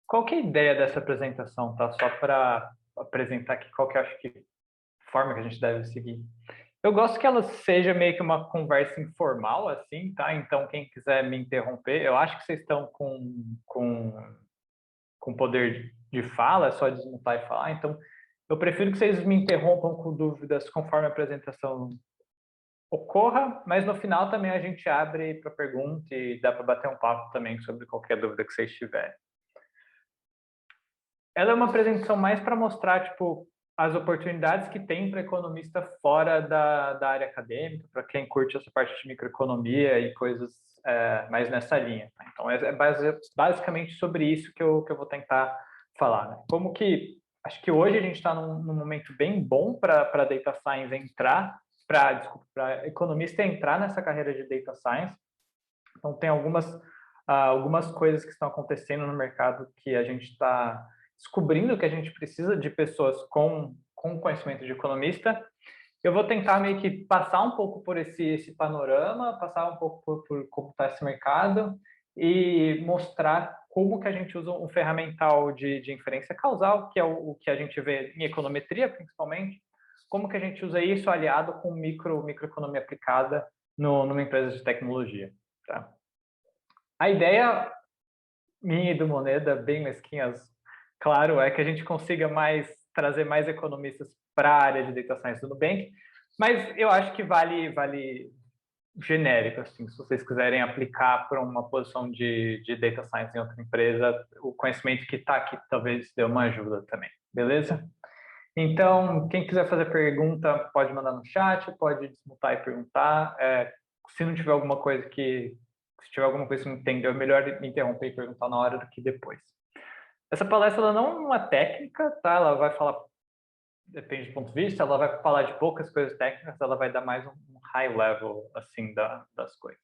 Qual que é a ideia dessa apresentação, tá? Só para apresentar aqui qual que eu acho que forma que a gente deve seguir. Eu gosto que ela seja meio que uma conversa informal, assim, tá? Então, quem quiser me interromper, eu acho que vocês estão com poder de fala, é só desmutar e falar. Então, eu prefiro que vocês me interrompam com dúvidas conforme a apresentação ocorra, mas no final também a gente abre para pergunta e dá para bater um papo também sobre qualquer dúvida que vocês tiverem. Ela é uma apresentação mais para mostrar, tipo, as oportunidades que tem para economista fora da área acadêmica, para quem curte essa parte de microeconomia e coisas mais nessa linha. Tá? Então, basicamente sobre isso que eu vou tentar falar. Né? Como que, acho que hoje a gente está num momento bem bom para Data Science entrar, para economista entrar nessa carreira de Data Science. Então, tem algumas coisas que estão acontecendo no mercado que a gente está descobrindo que a gente precisa de pessoas com conhecimento de economista. Eu vou tentar meio que passar um pouco por esse panorama, passar um pouco por como está esse mercado e mostrar como que a gente usa um ferramental de inferência causal, que é o que a gente vê em econometria, principalmente, como que a gente usa isso aliado com microeconomia aplicada numa empresa de tecnologia. Tá? A ideia minha e do Moneda, bem mesquinhas, claro, é que a gente consiga trazer mais economistas para a área de Data Science do Nubank, mas eu acho que vale genérico, assim, se vocês quiserem aplicar para uma posição de Data Science em outra empresa, o conhecimento que está aqui talvez dê uma ajuda também, beleza? Então, quem quiser fazer pergunta, pode mandar no chat, pode desmutar e perguntar. Se não tiver alguma coisa se tiver alguma coisa que não entendeu, é melhor me interromper e perguntar na hora do que depois. Essa palestra ela não é técnica, tá? Ela vai falar, depende do ponto de vista, ela vai falar de poucas coisas técnicas, ela vai dar mais um high level, assim, das coisas.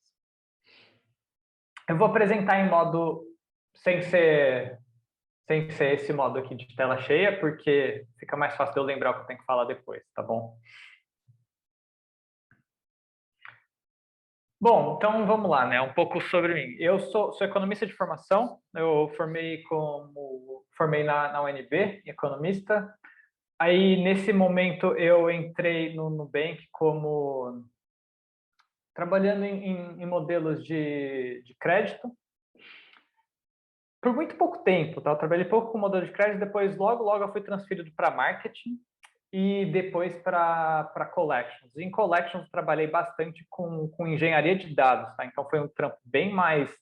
Eu vou apresentar em modo, sem ser esse modo aqui de tela cheia, porque fica mais fácil de eu lembrar o que eu tenho que falar depois, tá bom? Bom, então vamos lá, né? Um pouco sobre mim. Eu sou economista de formação, eu formei na UNB, economista. Aí, nesse momento, eu entrei no Nubank como trabalhando em modelos de crédito. Por muito pouco tempo, tá? Eu trabalhei pouco com modelo de crédito, depois logo eu fui transferido para marketing e depois para collections. Em collections trabalhei bastante com engenharia de dados, tá? Então foi um trampo bem mais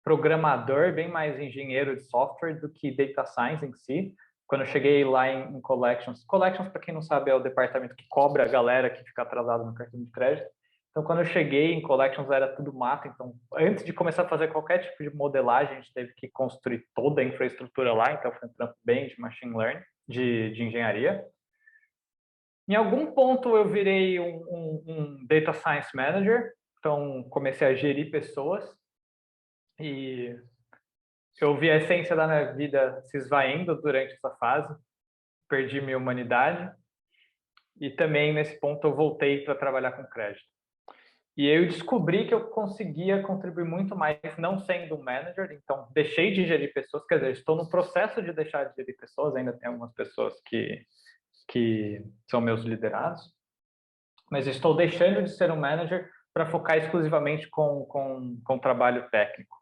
programador, bem mais engenheiro de software do que data science em si. Quando eu cheguei lá em collections, para quem não sabe é o departamento que cobra a galera que fica atrasada no cartão de crédito. Então, quando eu cheguei em collections era tudo mato. Então, antes de começar a fazer qualquer tipo de modelagem, a gente teve que construir toda a infraestrutura lá. Então, foi um trampo bem de machine learning, de engenharia. Em algum ponto eu virei um Data Science Manager, então comecei a gerir pessoas e eu vi a essência da minha vida se esvaindo durante essa fase, perdi minha humanidade e também nesse ponto eu voltei para trabalhar com crédito. E eu descobri que eu conseguia contribuir muito mais não sendo um manager, então deixei de gerir pessoas, quer dizer, estou no processo de deixar de gerir pessoas, ainda tem algumas pessoas que são meus liderados, mas estou deixando de ser um manager para focar exclusivamente com trabalho técnico.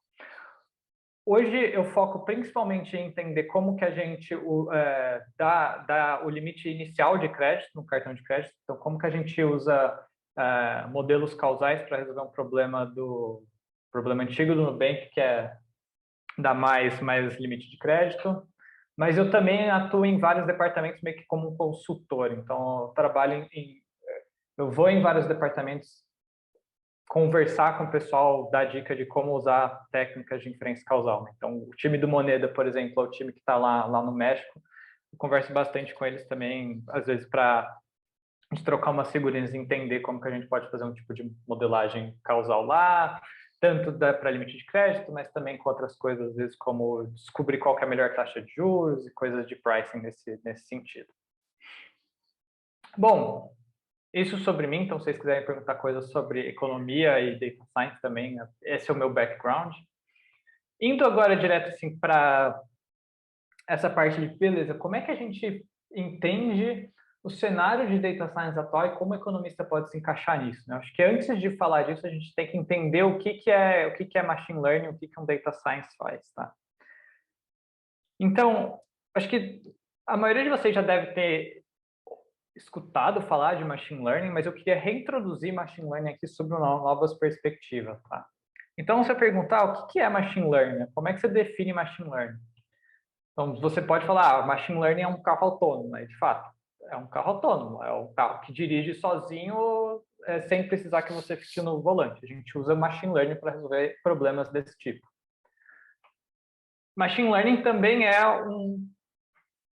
Hoje eu foco principalmente em entender como que a gente dá o limite inicial de crédito no cartão de crédito, então como que a gente usa modelos causais para resolver um problema antigo do Nubank, que é dar mais limite de crédito, mas eu também atuo em vários departamentos meio que como um consultor, então eu trabalho eu vou em vários departamentos conversar com o pessoal, dar dica de como usar técnicas de inferência causal. Né? Então, o time do Moneda, por exemplo, é o time que está lá no México. Eu converso bastante com eles também, às vezes, para a gente trocar umas figurinhas e entender como que a gente pode fazer um tipo de modelagem causal lá, tanto para limite de crédito, mas também com outras coisas, às vezes, como descobrir qual que é a melhor taxa de juros e coisas de pricing nesse sentido. Bom, isso sobre mim, então se vocês quiserem perguntar coisas sobre economia e data science também, esse é o meu background. Indo agora direto assim para essa parte de, beleza, como é que a gente entende o cenário de data science atual e como o economista pode se encaixar nisso, né? Acho que antes de falar disso, a gente tem que entender o que é machine learning, o que um data science faz, tá? Então, acho que a maioria de vocês já deve ter escutado falar de machine learning, mas eu queria reintroduzir machine learning aqui sob novas perspectivas, tá? Então, se eu perguntar o que é machine learning, como é que você define machine learning? Então, você pode falar, machine learning é um carro autônomo, né? De fato, é um carro autônomo, é um carro que dirige sozinho, sem precisar que você fique no volante. A gente usa machine learning para resolver problemas desse tipo. Machine learning também é um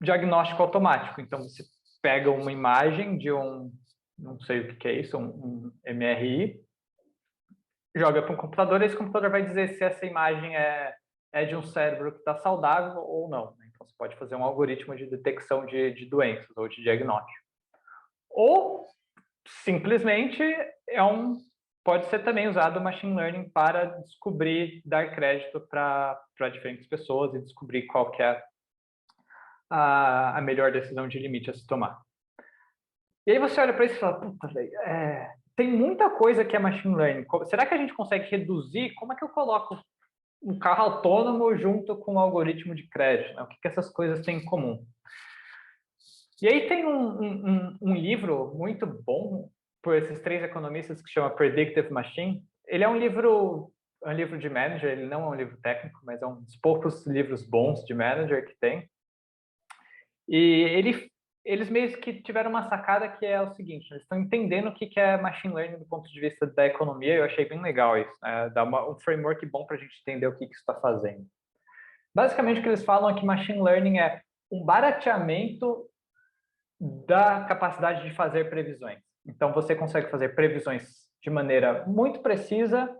diagnóstico automático. Então, você pega uma imagem de não sei o que é isso, um MRI, joga para um computador e esse computador vai dizer se essa imagem é de um cérebro que está saudável ou não. Então, você pode fazer um algoritmo de detecção de doenças ou de diagnóstico. Ou, simplesmente, pode ser também usado o machine learning para descobrir, dar crédito para diferentes pessoas e descobrir qual que é a melhor decisão de limite a se tomar. E aí você olha para isso e fala, puta, velho, tem muita coisa que é machine learning. Será que a gente consegue reduzir? Como é que eu coloco um carro autônomo junto com um algoritmo de crédito? Né? O que essas coisas têm em comum? E aí tem um livro muito bom por esses três economistas que chama Predictive Machine. Ele é um livro de manager, ele não é um livro técnico, mas é um dos poucos livros bons de manager que tem. E eles meio que tiveram uma sacada que é o seguinte, eles estão entendendo o que é machine learning do ponto de vista da economia, eu achei bem legal isso, né? Dá um framework bom para a gente entender o que isso está fazendo. Basicamente, o que eles falam é que machine learning é um barateamento da capacidade de fazer previsões. Então, você consegue fazer previsões de maneira muito precisa,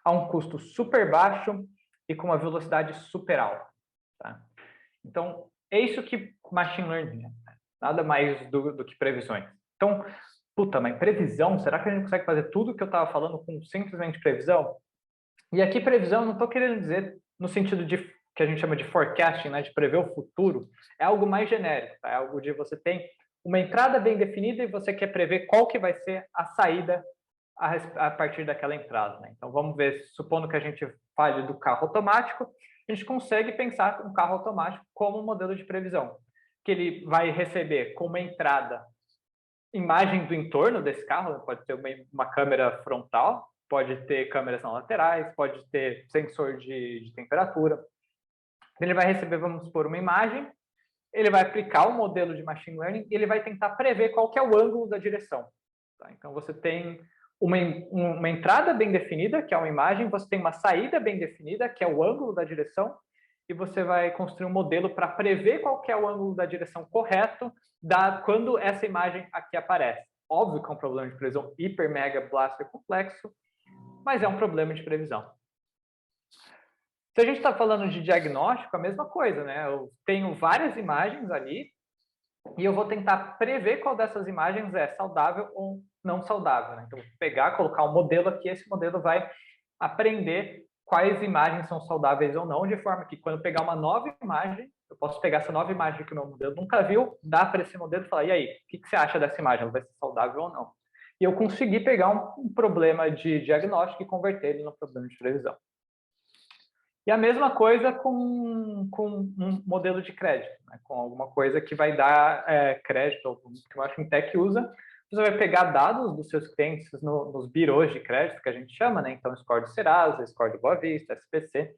a um custo super baixo e com uma velocidade super alta. Tá? Então, é isso que machine learning é. Nada mais do que previsões. Então, puta, mas previsão? Será que a gente consegue fazer tudo o que eu estava falando com simplesmente previsão? E aqui previsão, eu não estou querendo dizer no sentido de que a gente chama de forecasting, né, de prever o futuro, é algo mais genérico, tá? É algo de você tem uma entrada bem definida e você quer prever qual que vai ser a saída a partir daquela entrada, né? Então vamos ver, supondo que a gente fale do carro automático, a gente consegue pensar um carro automático como um modelo de previsão, que ele vai receber como entrada imagem do entorno desse carro, pode ter uma câmera frontal, pode ter câmeras na laterais, pode ter sensor de temperatura. Ele vai receber, vamos supor, uma imagem, ele vai aplicar o modelo de machine learning e ele vai tentar prever qual que é o ângulo da direção. Tá? Então, você tem uma entrada bem definida, que é uma imagem, você tem uma saída bem definida, que é o ângulo da direção, e você vai construir um modelo para prever qual que é o ângulo da direção correto quando essa imagem aqui aparece. Óbvio que é um problema de previsão hiper, mega, blaster complexo, mas é um problema de previsão. Se a gente está falando de diagnóstico, a mesma coisa, né? Eu tenho várias imagens ali e eu vou tentar prever qual dessas imagens é saudável ou não saudável. Né? Então, vou pegar, colocar um modelo aqui, esse modelo vai aprender quais imagens são saudáveis ou não, de forma que quando eu pegar uma nova imagem, eu posso pegar essa nova imagem que o meu modelo nunca viu, dar para esse modelo e falar, e aí, o que você acha dessa imagem? Ela vai ser saudável ou não? E eu consegui pegar um problema de diagnóstico e converter ele no problema de previsão. E a mesma coisa com um modelo de crédito, né? Com alguma coisa que vai dar crédito, ou que uma fintech usa. Você vai pegar dados dos seus clientes nos birôs de crédito, que a gente chama, né? Então, score do Serasa, score do Boa Vista, SPC.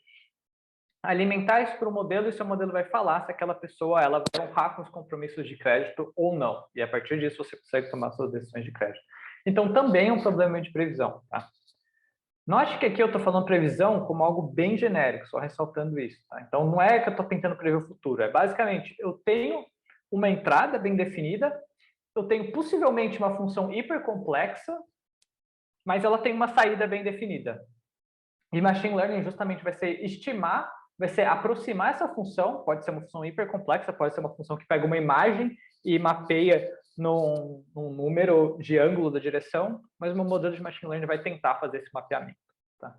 Alimentar isso para o modelo e seu modelo vai falar se aquela pessoa ela vai honrar com os compromissos de crédito ou não. E a partir disso, você consegue tomar suas decisões de crédito. Então, também é um problema de previsão, tá? Note que aqui eu estou falando previsão como algo bem genérico, só ressaltando isso. Tá? Então, não é que eu estou tentando prever o futuro, é basicamente, eu tenho uma entrada bem definida, eu tenho possivelmente uma função hipercomplexa, mas ela tem uma saída bem definida. E Machine Learning justamente vai ser estimar, vai ser aproximar essa função, pode ser uma função hipercomplexa, pode ser uma função que pega uma imagem e mapeia num número de ângulo da direção, mas o meu modelo de Machine Learning vai tentar fazer esse mapeamento. Tá?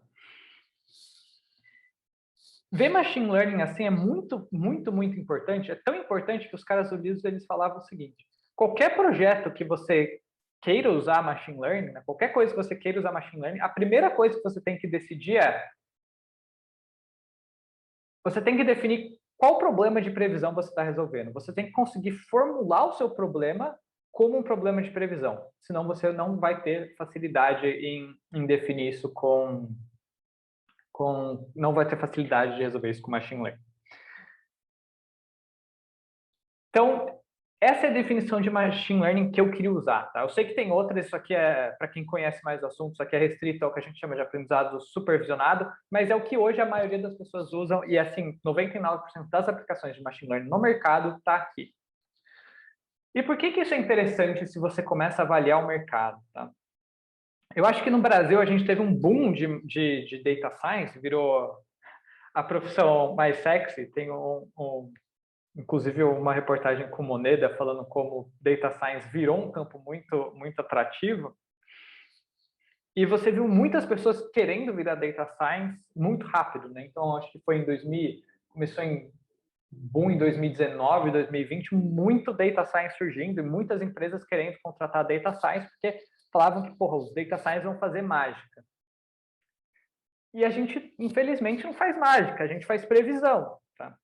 ver machine learning assim é muito, muito, muito importante. É tão importante que os caras do Liso, eles falavam o seguinte: qualquer projeto que você queira usar machine learning, né, qualquer coisa que você queira usar machine learning, a primeira coisa que você tem que decidir é você tem que definir qual problema de previsão você está resolvendo. Você tem que conseguir formular o seu problema como um problema de previsão. Senão você não vai ter facilidade em definir isso não vai ter facilidade de resolver isso com machine learning. Então, essa é a definição de machine learning que eu queria usar. Tá? Eu sei que tem outras, isso aqui é, para quem conhece mais o assunto, isso aqui é restrito ao que a gente chama de aprendizado supervisionado, mas é o que hoje a maioria das pessoas usam e, assim, 99% das aplicações de machine learning no mercado está aqui. E por que isso é interessante se você começa a avaliar o mercado? Tá? Eu acho que no Brasil a gente teve um boom de data science, virou a profissão mais sexy, tem inclusive uma reportagem com Moneda falando como data science virou um campo muito, muito atrativo. E você viu muitas pessoas querendo virar data science muito rápido, né? Então, acho que foi em 2000, começou em boom em 2019, 2020, muito data science surgindo e muitas empresas querendo contratar data science porque falavam que, porra, os data science vão fazer mágica. E a gente, infelizmente, não faz mágica, a gente faz previsão, tá?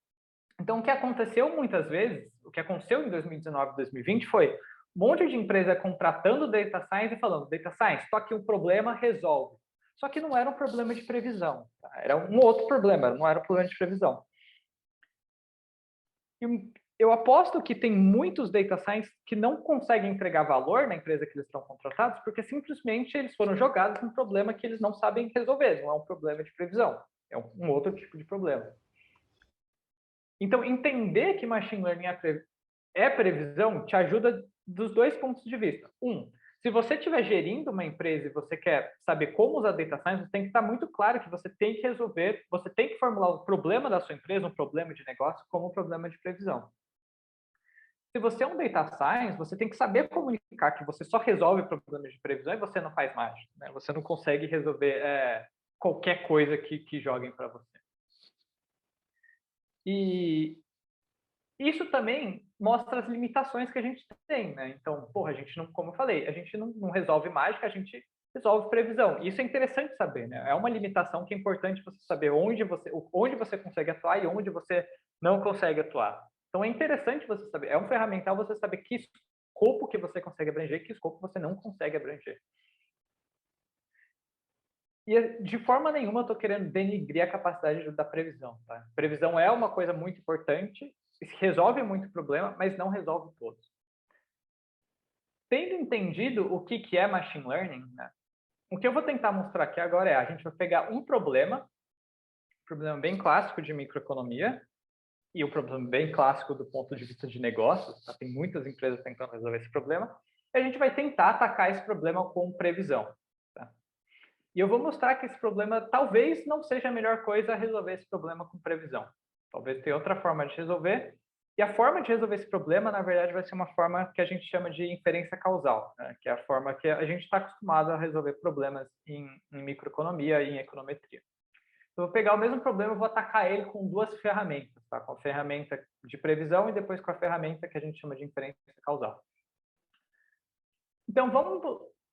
Então, o que aconteceu muitas vezes, o que aconteceu em 2019, 2020 foi um monte de empresa contratando data science e falando, data science, só que o problema resolve. Só que não era um problema de previsão, tá? Era um outro problema, não era um problema de previsão. E eu aposto que tem muitos data science que não conseguem entregar valor na empresa que eles estão contratados porque simplesmente eles foram jogados num problema que eles não sabem resolver, não é um problema de previsão, é um outro tipo de problema. Então, entender que machine learning é previsão te ajuda dos dois pontos de vista. Se você estiver gerindo uma empresa e você quer saber como usar data science, você tem que estar muito claro que você tem que resolver, você tem que formular o problema da sua empresa, um problema de negócio, como um problema de previsão. Se você é um data science, você tem que saber comunicar que você só resolve problemas de previsão e você não faz mágica, né? Você não consegue resolver qualquer coisa que joguem para você. E isso também mostra as limitações que a gente tem, né? Então, porra, a gente não, como eu falei, a gente não resolve mágica, a gente resolve previsão. Isso é interessante saber, né? É uma limitação que é importante você saber onde você consegue atuar e onde você não consegue atuar. Então, é interessante você saber, é um ferramental você saber que escopo que você consegue abranger, que escopo você não consegue abranger. E de forma nenhuma eu estou querendo denigrir a capacidade da previsão. Tá? Previsão é uma coisa muito importante, resolve muito problema, mas não resolve todos. Tendo entendido o que é machine learning, né, o que eu vou tentar mostrar aqui agora é a gente vai pegar um problema bem clássico de microeconomia e um problema bem clássico do ponto de vista de negócios. Tá? Tem muitas empresas tentando resolver esse problema. E a gente vai tentar atacar esse problema com previsão. Tá? E eu vou mostrar que esse problema talvez não seja a melhor coisa a resolver esse problema com previsão. Talvez tenha outra forma de resolver. E a forma de resolver esse problema, na verdade, vai ser uma forma que a gente chama de inferência causal, né? Que é a forma que a gente está acostumado a resolver problemas em microeconomia e em econometria. Eu vou pegar o mesmo problema e vou atacar ele com duas ferramentas, tá? Com a ferramenta de previsão e depois com a ferramenta que a gente chama de inferência causal. Então, vamos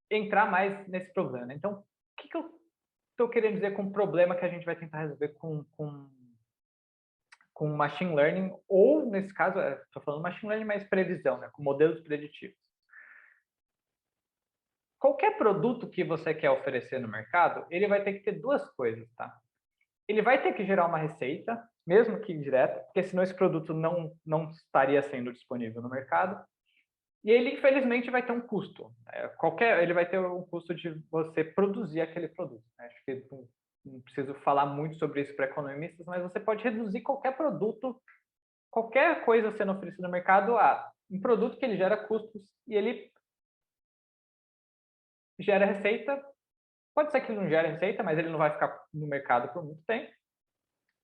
entrar mais nesse problema. Então, o que eu estou querendo dizer com o problema que a gente vai tentar resolver com machine learning, ou nesse caso, estou falando machine learning mais previsão, né, com modelos preditivos. Qualquer produto que você quer oferecer no mercado, ele vai ter que ter duas coisas, tá? Ele vai ter que gerar uma receita, mesmo que indireta, porque senão esse produto não estaria sendo disponível no mercado. E ele, infelizmente, vai ter um custo. Ele vai ter um custo de você produzir aquele produto. Acho que não preciso falar muito sobre isso para economistas, mas você pode reduzir qualquer produto, qualquer coisa sendo oferecida no mercado a um produto que ele gera custos e ele gera receita. Pode ser que ele não gere receita, mas ele não vai ficar no mercado por muito tempo.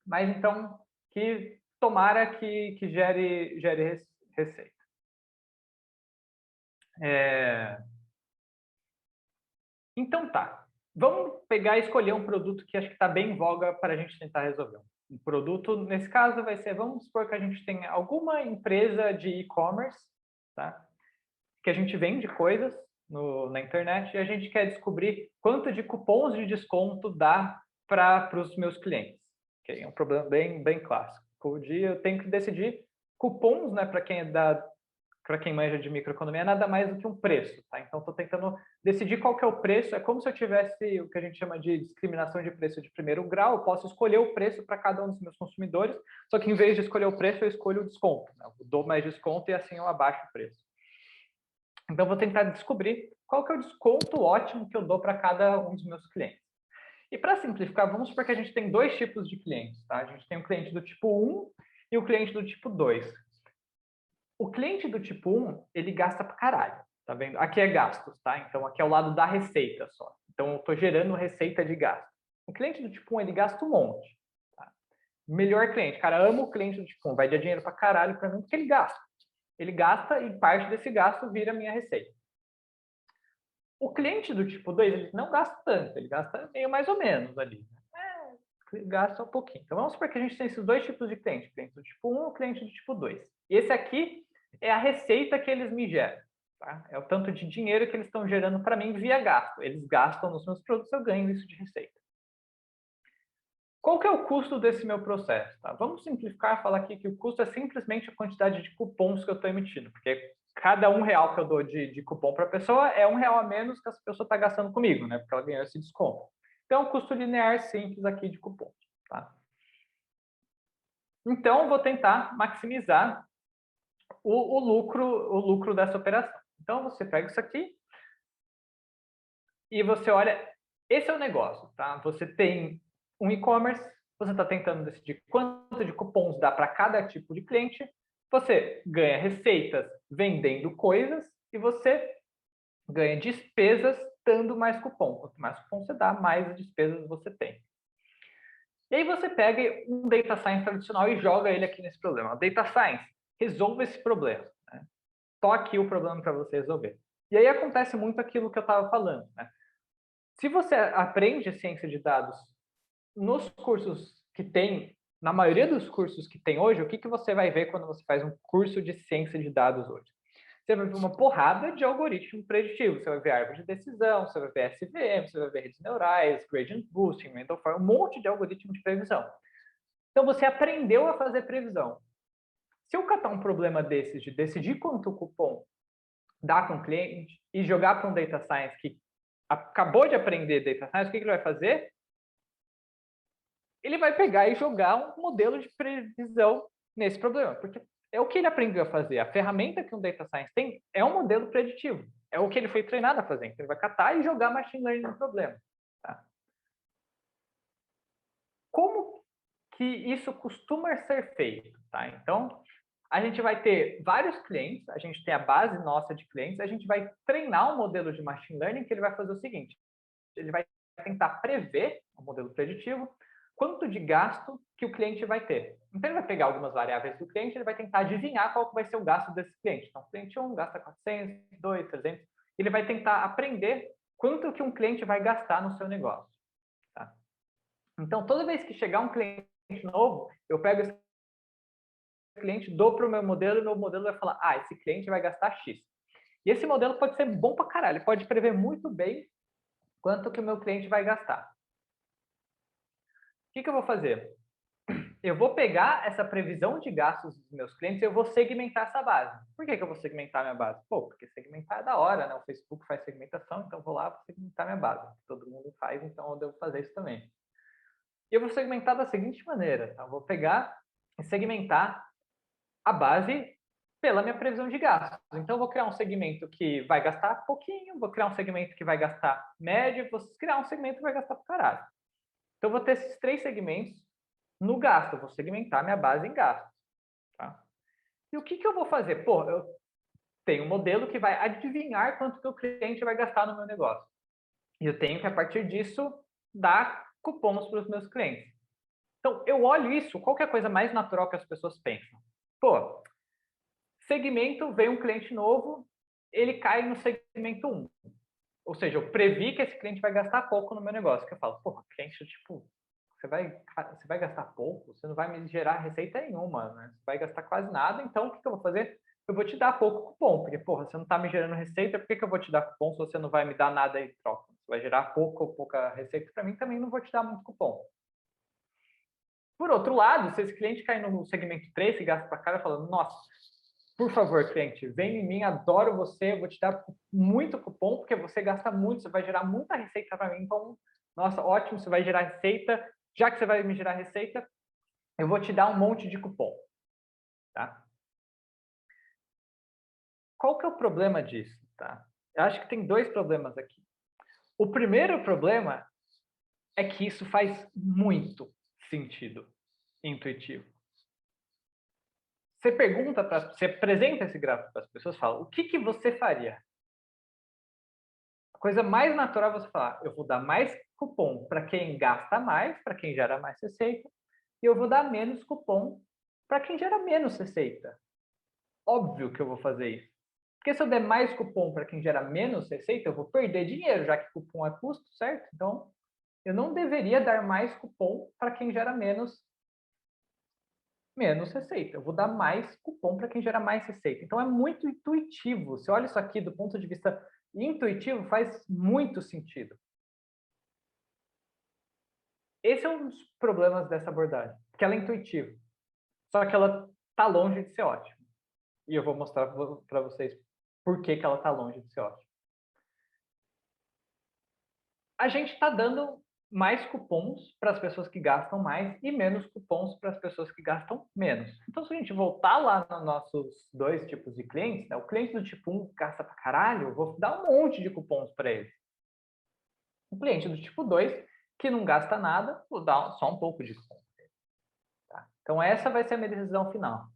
Mas então, que tomara que gere receita. Então tá. Vamos pegar e escolher um produto que acho que está bem em voga para a gente tentar resolver. um produto, nesse caso vai ser, vamos supor que a gente tem alguma empresa de e-commerce, tá? Que a gente vende coisas na internet e a gente quer descobrir quanto de cupons de desconto dá para os meus clientes. Okay? É um problema bem clássico. Por dia eu tenho que decidir cupons, né, para quem manja de microeconomia, é nada mais do que um preço, tá? Então, estou tentando decidir qual que é o preço. É como se eu tivesse o que a gente chama de discriminação de preço de primeiro grau. Eu posso escolher o preço para cada um dos meus consumidores, só que em vez de escolher o preço, eu escolho o desconto, né? Eu dou mais desconto e assim eu abaixo o preço. Então, vou tentar descobrir qual que é o desconto ótimo que eu dou para cada um dos meus clientes. E para simplificar, vamos supor que a gente tem dois tipos de clientes, tá? A gente tem o cliente do tipo 1 e o cliente do tipo 2. O cliente do tipo 1, ele gasta pra caralho, tá vendo? Aqui é gastos, tá? Então, aqui é o lado da receita só. Então, eu estou gerando receita de gasto. O cliente do tipo 1, ele gasta um monte. Tá? Melhor cliente. Cara, amo o cliente do tipo 1. Vai dar dinheiro pra caralho pra mim porque ele gasta. Ele gasta e parte desse gasto vira minha receita. O cliente do tipo 2, ele não gasta tanto. Ele gasta meio mais ou menos ali. Gasta um pouquinho. Então, vamos supor que a gente tem esses dois tipos de cliente. Cliente do tipo 1 e cliente do tipo 2. E esse aqui é a receita que eles me geram. Tá? É o tanto de dinheiro que eles estão gerando para mim via gasto. Eles gastam nos meus produtos, eu ganho isso de receita. Qual que é o custo desse meu processo? Tá? Vamos simplificar e falar aqui que o custo é simplesmente a quantidade de cupons que eu estou emitindo, porque cada R$ 1 que eu dou de cupom para a pessoa é R$ 1 a menos que essa pessoa está gastando comigo, né? Porque ela ganhou esse desconto. Então, é um custo linear simples aqui de cupom. Tá? Então, vou tentar maximizar o lucro dessa operação. Então, você pega isso aqui e você olha, esse é o negócio, tá? Você tem um e-commerce, você está tentando decidir quanto de cupons dá para cada tipo de cliente, você ganha receitas vendendo coisas e você ganha despesas dando mais cupom. Quanto mais cupom você dá, mais despesas você tem. E aí você pega um data science tradicional e joga ele aqui nesse problema. Data science, resolva esse problema. Né? Toque o problema para você resolver. E aí acontece muito aquilo que eu estava falando. Né? Se você aprende ciência de dados nos cursos que tem, na maioria dos cursos que tem hoje, o que, que você vai ver quando você faz um curso de ciência de dados hoje? Você vai ver uma porrada de algoritmos preditivos. Você vai ver árvore de decisão, você vai ver SVM, você vai ver redes neurais, gradient boosting, mental form, um monte de algoritmo de previsão. Então, você aprendeu a fazer previsão. Se eu catar um problema desses de decidir quanto o cupom dá com o cliente e jogar para um data science que acabou de aprender data science, o que ele vai fazer? Ele vai pegar e jogar um modelo de previsão nesse problema, porque é o que ele aprendeu a fazer. A ferramenta que um data science tem é um modelo preditivo. É o que ele foi treinado a fazer. Então, ele vai catar e jogar machine learning no problema. Tá? Como que isso costuma ser feito? Tá? Então, a gente vai ter vários clientes, a gente tem a base nossa de clientes, a gente vai treinar um modelo de machine learning que ele vai fazer o seguinte, ele vai tentar prever, um modelo preditivo, quanto de gasto que o cliente vai ter. Então, ele vai pegar algumas variáveis do cliente, ele vai tentar adivinhar qual vai ser o gasto desse cliente. Então, o cliente 1 gasta 400, 2, 300. Ele vai tentar aprender quanto que um cliente vai gastar no seu negócio. Tá? Então, toda vez que chegar um cliente novo, eu pego esse cliente, dou para o meu modelo e o meu modelo vai falar, esse cliente vai gastar X. E esse modelo pode ser bom para caralho, ele pode prever muito bem quanto que o meu cliente vai gastar. O que eu vou fazer? Eu vou pegar essa previsão de gastos dos meus clientes e eu vou segmentar essa base. Por que eu vou segmentar minha base? Porque segmentar é da hora, né? O Facebook faz segmentação, então eu vou lá segmentar minha base. Todo mundo faz, então eu devo fazer isso também. E eu vou segmentar da seguinte maneira, tá? Eu vou pegar e segmentar a base pela minha previsão de gastos. Então, eu vou criar um segmento que vai gastar pouquinho, vou criar um segmento que vai gastar médio, vou criar um segmento que vai gastar para caralho. Então, eu vou ter esses três segmentos no gasto, eu vou segmentar minha base em gastos. Tá? E o que eu vou fazer? Eu tenho um modelo que vai adivinhar quanto que o cliente vai gastar no meu negócio. E eu tenho que, a partir disso, dar cupons para os meus clientes. Então, eu olho isso, qual que é a coisa mais natural que as pessoas pensam? Segmento, vem um cliente novo, ele cai no segmento 1. Ou seja, eu previ que esse cliente vai gastar pouco no meu negócio. Que eu falo, cliente tipo você vai gastar pouco, você não vai me gerar receita nenhuma, né? Você vai gastar quase nada, então o que eu vou fazer? Eu vou te dar pouco cupom, porque, porra, você não está me gerando receita, por que eu vou te dar cupom se você não vai me dar nada em troca? Você vai gerar pouco ou pouca receita para mim, também não vou te dar muito cupom. Por outro lado, se esse cliente cair no segmento 3 e gasta para cara falando, nossa, por favor, cliente, vem em mim, adoro você, eu vou te dar muito cupom, porque você gasta muito, você vai gerar muita receita para mim, então, nossa, ótimo, você vai gerar receita, já que você vai me gerar receita, eu vou te dar um monte de cupom, tá? Qual que é o problema disso, tá? Eu acho que tem dois problemas aqui. O primeiro problema é que isso faz muito sentido intuitivo. Você pergunta para, você apresenta esse gráfico para as pessoas, fala, o que você faria? A coisa mais natural é você falar, eu vou dar mais cupom para quem gasta mais, para quem gera mais receita, e eu vou dar menos cupom para quem gera menos receita. Óbvio que eu vou fazer isso. Porque se eu der mais cupom para quem gera menos receita, eu vou perder dinheiro, já que cupom é custo, certo? Então, eu não deveria dar mais cupom para quem gera menos receita. Eu vou dar mais cupom para quem gera mais receita. Então, é muito intuitivo. Se olha isso aqui do ponto de vista intuitivo, faz muito sentido. Esse é um dos problemas dessa abordagem, que ela é intuitiva. Só que ela está longe de ser ótima. E eu vou mostrar para vocês por que ela está longe de ser ótima. A gente está dando mais cupons para as pessoas que gastam mais e menos cupons para as pessoas que gastam menos. Então, se a gente voltar lá nos nossos dois tipos de clientes, né, o cliente do tipo 1 gasta para caralho, eu vou dar um monte de cupons para ele. O cliente do tipo 2, que não gasta nada, vou dar só um pouco de cupom. Tá? Então, essa vai ser a minha decisão final.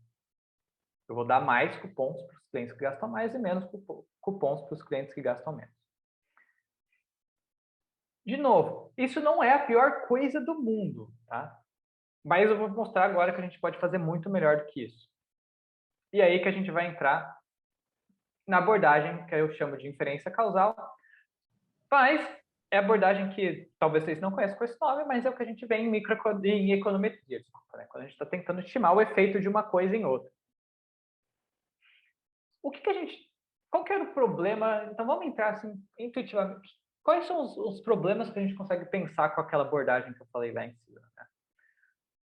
Eu vou dar mais cupons para os clientes que gastam mais e menos cupons para os clientes que gastam menos. De novo, isso não é a pior coisa do mundo, tá? Mas eu vou mostrar agora que a gente pode fazer muito melhor do que isso. E aí que a gente vai entrar na abordagem que eu chamo de inferência causal, mas é a abordagem que talvez vocês não conheçam com esse nome, mas é o que a gente vê em econometria, desculpa, né? Quando a gente está tentando estimar o efeito de uma coisa em outra. O que a gente... Qual que era o problema? Então vamos entrar assim, intuitivamente. Quais são os problemas que a gente consegue pensar com aquela abordagem que eu falei lá em cima? Né?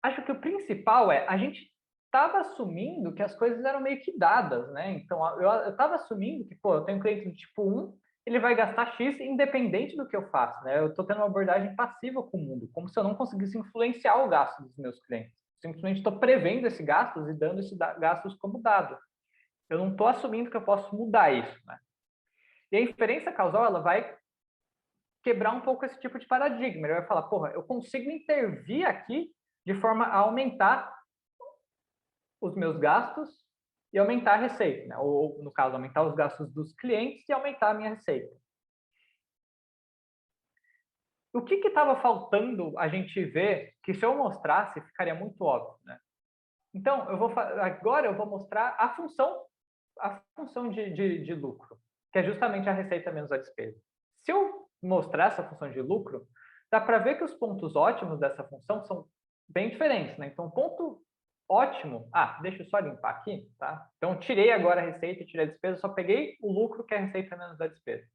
Acho que o principal é a gente estava assumindo que as coisas eram meio que dadas, né? Então eu estava assumindo que, pô, eu tenho um cliente do tipo 1, ele vai gastar X independente do que eu faço, né? Eu estou tendo uma abordagem passiva com o mundo, como se eu não conseguisse influenciar o gasto dos meus clientes. Simplesmente estou prevendo esses gastos e dando esses gastos como dado. Eu não estou assumindo que eu posso mudar isso, né? E a inferência causal, ela vai quebrar um pouco esse tipo de paradigma. Ele vai falar, porra, eu consigo intervir aqui de forma a aumentar os meus gastos e aumentar a receita, né? Ou, no caso, aumentar os gastos dos clientes e aumentar a minha receita. O que estava faltando a gente ver que se eu mostrasse ficaria muito óbvio, né? Então, agora eu vou mostrar a função de lucro, que é justamente a receita menos a despesa. Se eu mostrar essa função de lucro, dá para ver que os pontos ótimos dessa função são bem diferentes, né? Então, ponto ótimo... deixa eu só limpar aqui, tá? Então, tirei agora a receita e tirei a despesa, só peguei o lucro, que é a receita menos a despesa.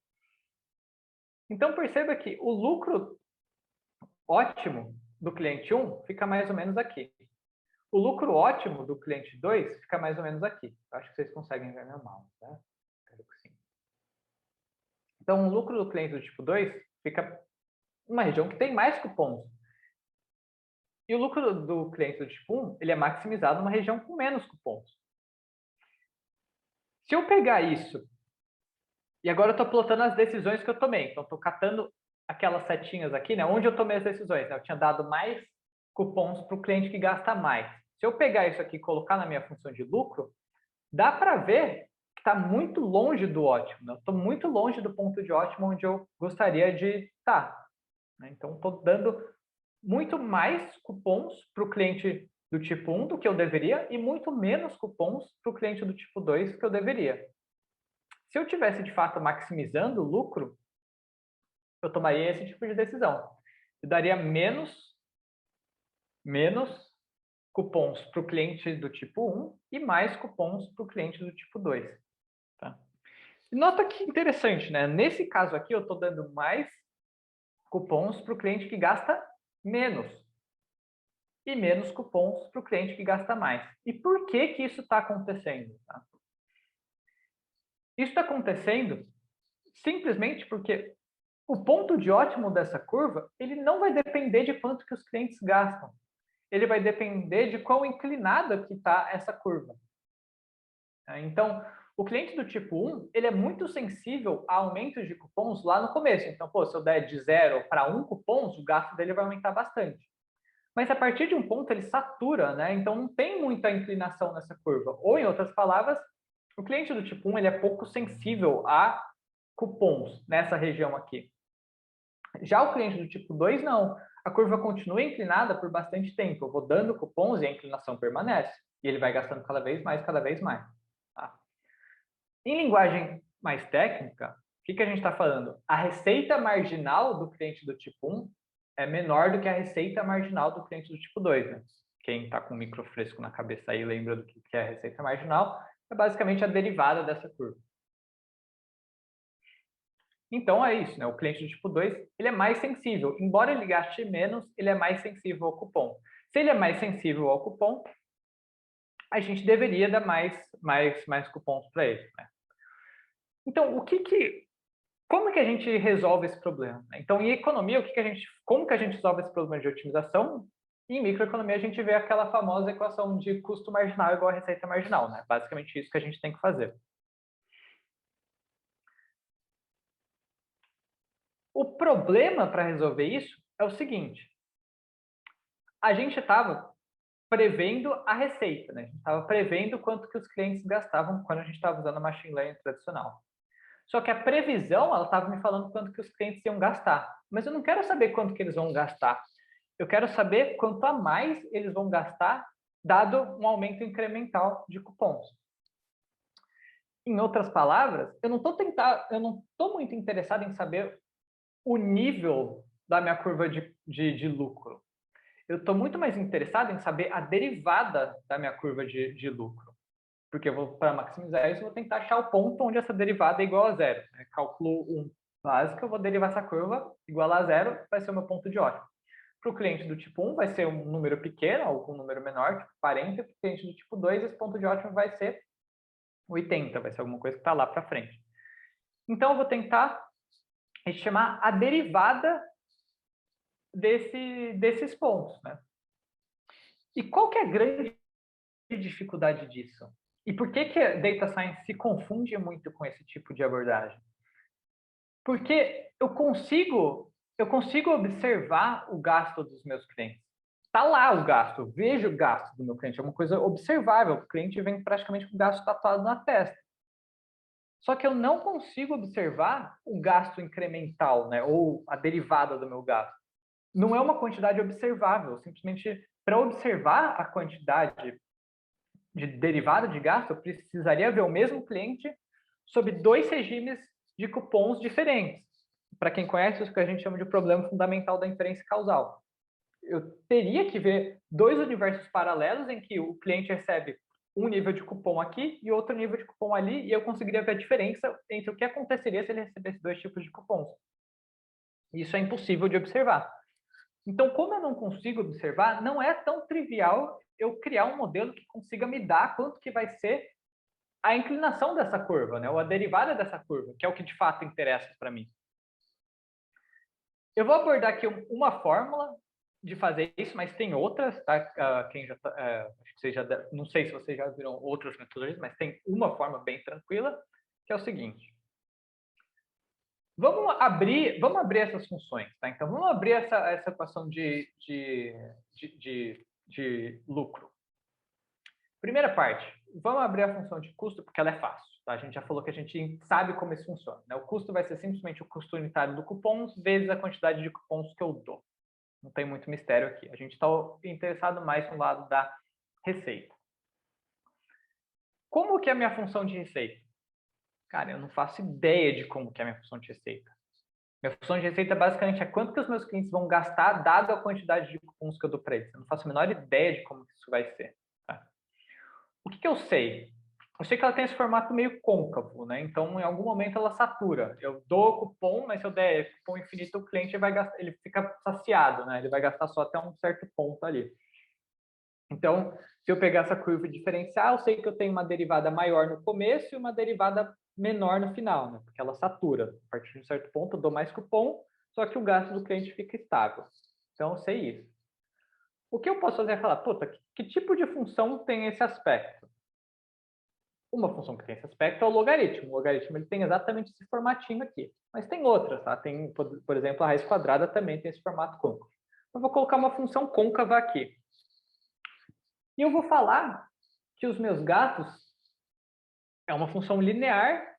Então, perceba que o lucro ótimo do cliente 1 fica mais ou menos aqui. O lucro ótimo do cliente 2 fica mais ou menos aqui. Acho que vocês conseguem ver normal, tá? Espero que sim. Então, o lucro do cliente do tipo 2 fica numa região que tem mais cupons. E o lucro do cliente do tipo 1, ele é maximizado numa região com menos cupons. Se eu pegar isso, e agora eu estou plotando as decisões que eu tomei, então estou catando aquelas setinhas aqui, né, onde eu tomei as decisões, né, eu tinha dado mais cupons para o cliente que gasta mais. Se eu pegar isso aqui e colocar na minha função de lucro, dá para ver que está muito longe do ótimo. Né? Estou muito longe do ponto de ótimo onde eu gostaria de estar. Né? Então, estou dando muito mais cupons para o cliente do tipo 1 do que eu deveria e muito menos cupons para o cliente do tipo 2 que eu deveria. Se eu tivesse, de fato, maximizando o lucro, eu tomaria esse tipo de decisão. Eu daria menos menos cupons para o cliente do tipo 1 e mais cupons para o cliente do tipo 2. Tá? E nota que interessante, né? Nesse caso aqui, eu estou dando mais cupons para o cliente que gasta menos e menos cupons para o cliente que gasta mais. E por que que isso está acontecendo? Tá? Isso está acontecendo simplesmente porque o ponto de ótimo dessa curva, ele não vai depender de quanto que os clientes gastam. Ele vai depender de quão inclinada que está essa curva. Então, o cliente do tipo 1, ele é muito sensível a aumentos de cupons lá no começo. Então, pô, se eu der de 0 para 1 cupons, o gasto dele vai aumentar bastante. Mas a partir de um ponto ele satura, né? Então não tem muita inclinação nessa curva. Ou, em outras palavras, o cliente do tipo 1 ele é pouco sensível a cupons nessa região aqui. Já o cliente do tipo 2, não. A curva continua inclinada por bastante tempo. Eu vou dando cupons e a inclinação permanece. E ele vai gastando cada vez mais, cada vez mais. Tá? Em linguagem mais técnica, o que a gente está falando? A receita marginal do cliente do tipo 1 é menor do que a receita marginal do cliente do tipo 2. Né? Quem está com o micro fresco na cabeça aí lembra do que é a receita marginal, é basicamente a derivada dessa curva. Então é isso, né? O cliente do tipo 2, ele é mais sensível. Embora ele gaste menos, ele é mais sensível ao cupom. Se ele é mais sensível ao cupom, a gente deveria dar mais cupons para ele. Né? Então, como que a gente resolve esse problema? Então, em economia, como que a gente resolve esse problema de otimização? Em microeconomia, a gente vê aquela famosa equação de custo marginal igual a receita marginal, né? Basicamente isso que a gente tem que fazer. O problema para resolver isso é o seguinte: a gente estava prevendo a receita, né? A gente estava prevendo quanto que os clientes gastavam quando a gente estava usando a machine learning tradicional. Só que a previsão, ela estava me falando quanto que os clientes iam gastar. Mas eu não quero saber quanto que eles vão gastar. Eu quero saber quanto a mais eles vão gastar, dado um aumento incremental de cupons. Em outras palavras, eu não estou muito interessado em saber o nível da minha curva de lucro. Eu estou muito mais interessado em saber a derivada da minha curva de lucro. Porque para maximizar isso, eu vou tentar achar o ponto onde essa derivada é igual a zero. Né? Calculo 1 básico, eu vou derivar essa curva igual a zero, vai ser o meu ponto de ótimo. Para o cliente do tipo 1 vai ser um número pequeno, algum número menor, tipo 40. Para o cliente do tipo 2, esse ponto de ótimo vai ser 80, vai ser alguma coisa que está lá para frente. Então, eu vou tentar estimar a derivada desses pontos. Né? E qual que é a grande dificuldade disso? E por que que a Data Science se confunde muito com esse tipo de abordagem? Porque eu consigo observar o gasto dos meus clientes. Está lá o gasto, eu vejo o gasto do meu cliente, é uma coisa observável. O cliente vem praticamente com o gasto tatuado na testa. Só que eu não consigo observar o gasto incremental, né, ou a derivada do meu gasto. Não é uma quantidade observável. Simplesmente, para observar a quantidade de derivada de gasto, eu precisaria ver o mesmo cliente sob dois regimes de cupons diferentes. Para quem conhece, isso que a gente chama de problema fundamental da inferência causal. Eu teria que ver dois universos paralelos em que o cliente recebe um nível de cupom aqui e outro nível de cupom ali, e eu conseguiria ver a diferença entre o que aconteceria se ele recebesse dois tipos de cupons. Isso é impossível de observar. Então, como eu não consigo observar, não é tão trivial eu criar um modelo que consiga me dar quanto que vai ser a inclinação dessa curva, né? Ou a derivada dessa curva, que é o que de fato interessa para mim. Eu vou abordar aqui uma fórmula de fazer isso, mas tem outras, tá? Quem já, acho que vocês já, não sei se vocês já viram outras metodologias, mas tem uma forma bem tranquila, que é o seguinte. Vamos abrir essas funções, tá? Então, vamos abrir essa equação de lucro. Primeira parte, vamos abrir a função de custo, porque ela é fácil. Tá? A gente já falou que a gente sabe como isso funciona. Né? O custo vai ser simplesmente o custo unitário do cupons vezes a quantidade de cupons que eu dou. Não tem muito mistério aqui. A gente está interessado mais no lado da receita. Como que é a minha função de receita? Cara, eu não faço ideia de como que é a minha função de receita. Minha função de receita basicamente é quanto que os meus clientes vão gastar dado a quantidade de cupons que eu dou para eles. Eu não faço a menor ideia de como isso vai ser. Tá? O que eu sei? Eu sei que ela tem esse formato meio côncavo, né? Então, em algum momento ela satura. Eu dou cupom, mas se eu der cupom infinito, o cliente vai gastar, ele fica saciado, né? Ele vai gastar só até um certo ponto ali. Então, se eu pegar essa curva diferencial, eu sei que eu tenho uma derivada maior no começo e uma derivada menor no final, né? Porque ela satura. A partir de um certo ponto, eu dou mais cupom, só que o gasto do cliente fica estável. Então, eu sei isso. O que eu posso fazer é falar, puta, que tipo de função tem esse aspecto? Uma função que tem esse aspecto é o logaritmo. O logaritmo ele tem exatamente esse formatinho aqui. Mas tem outras, tá? Tem, por exemplo, a raiz quadrada também tem esse formato côncavo. Eu vou colocar uma função côncava aqui. E eu vou falar que os meus gastos é uma função linear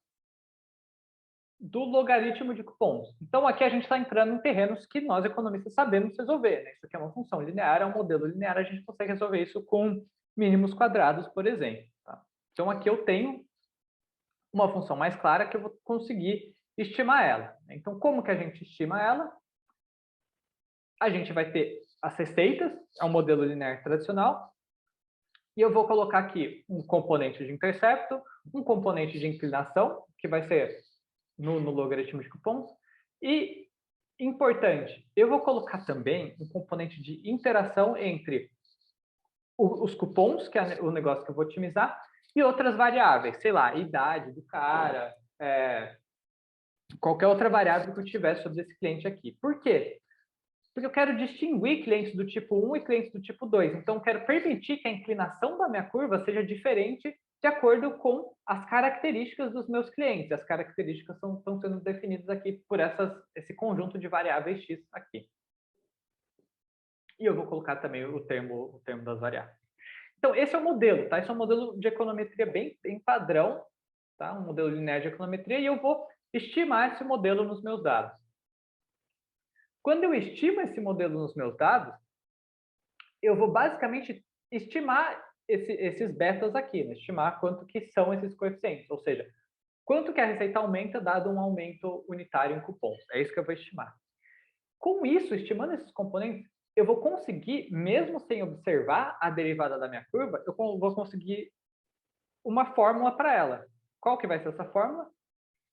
do logaritmo de cupons. Então, aqui a gente está entrando em terrenos que nós, economistas, sabemos resolver. Né? Isso aqui é uma função linear, é um modelo linear, a gente consegue resolver isso com mínimos quadrados, por exemplo. Tá? Então, aqui eu tenho uma função mais clara que eu vou conseguir estimar ela. Então, como que a gente estima ela? A gente vai ter as receitas, é um modelo linear tradicional, e eu vou colocar aqui um componente de intercepto, um componente de inclinação, que vai ser no logaritmo de cupons, e, importante, eu vou colocar também um componente de interação entre os cupons, que é o negócio que eu vou otimizar, e outras variáveis, sei lá, idade do cara, qualquer outra variável que eu tiver sobre esse cliente aqui. Por quê? Porque eu quero distinguir clientes do tipo 1 e clientes do tipo 2. Então, eu quero permitir que a inclinação da minha curva seja diferente de acordo com as características dos meus clientes. As características estão sendo definidas aqui por esse conjunto de variáveis x aqui. E eu vou colocar também o termo das variáveis. Então, esse é o modelo, tá? Esse é um modelo de econometria bem padrão, tá? Um modelo linear de econometria, e eu vou estimar esse modelo nos meus dados. Quando eu estimo esse modelo nos meus dados, eu vou basicamente estimar esses betas aqui, né? Estimar quanto que são esses coeficientes, ou seja, quanto que a receita aumenta dado um aumento unitário em cupons. É isso que eu vou estimar. Com isso, estimando esses componentes, eu vou conseguir, mesmo sem observar a derivada da minha curva, eu vou conseguir uma fórmula para ela. Qual que vai ser essa fórmula?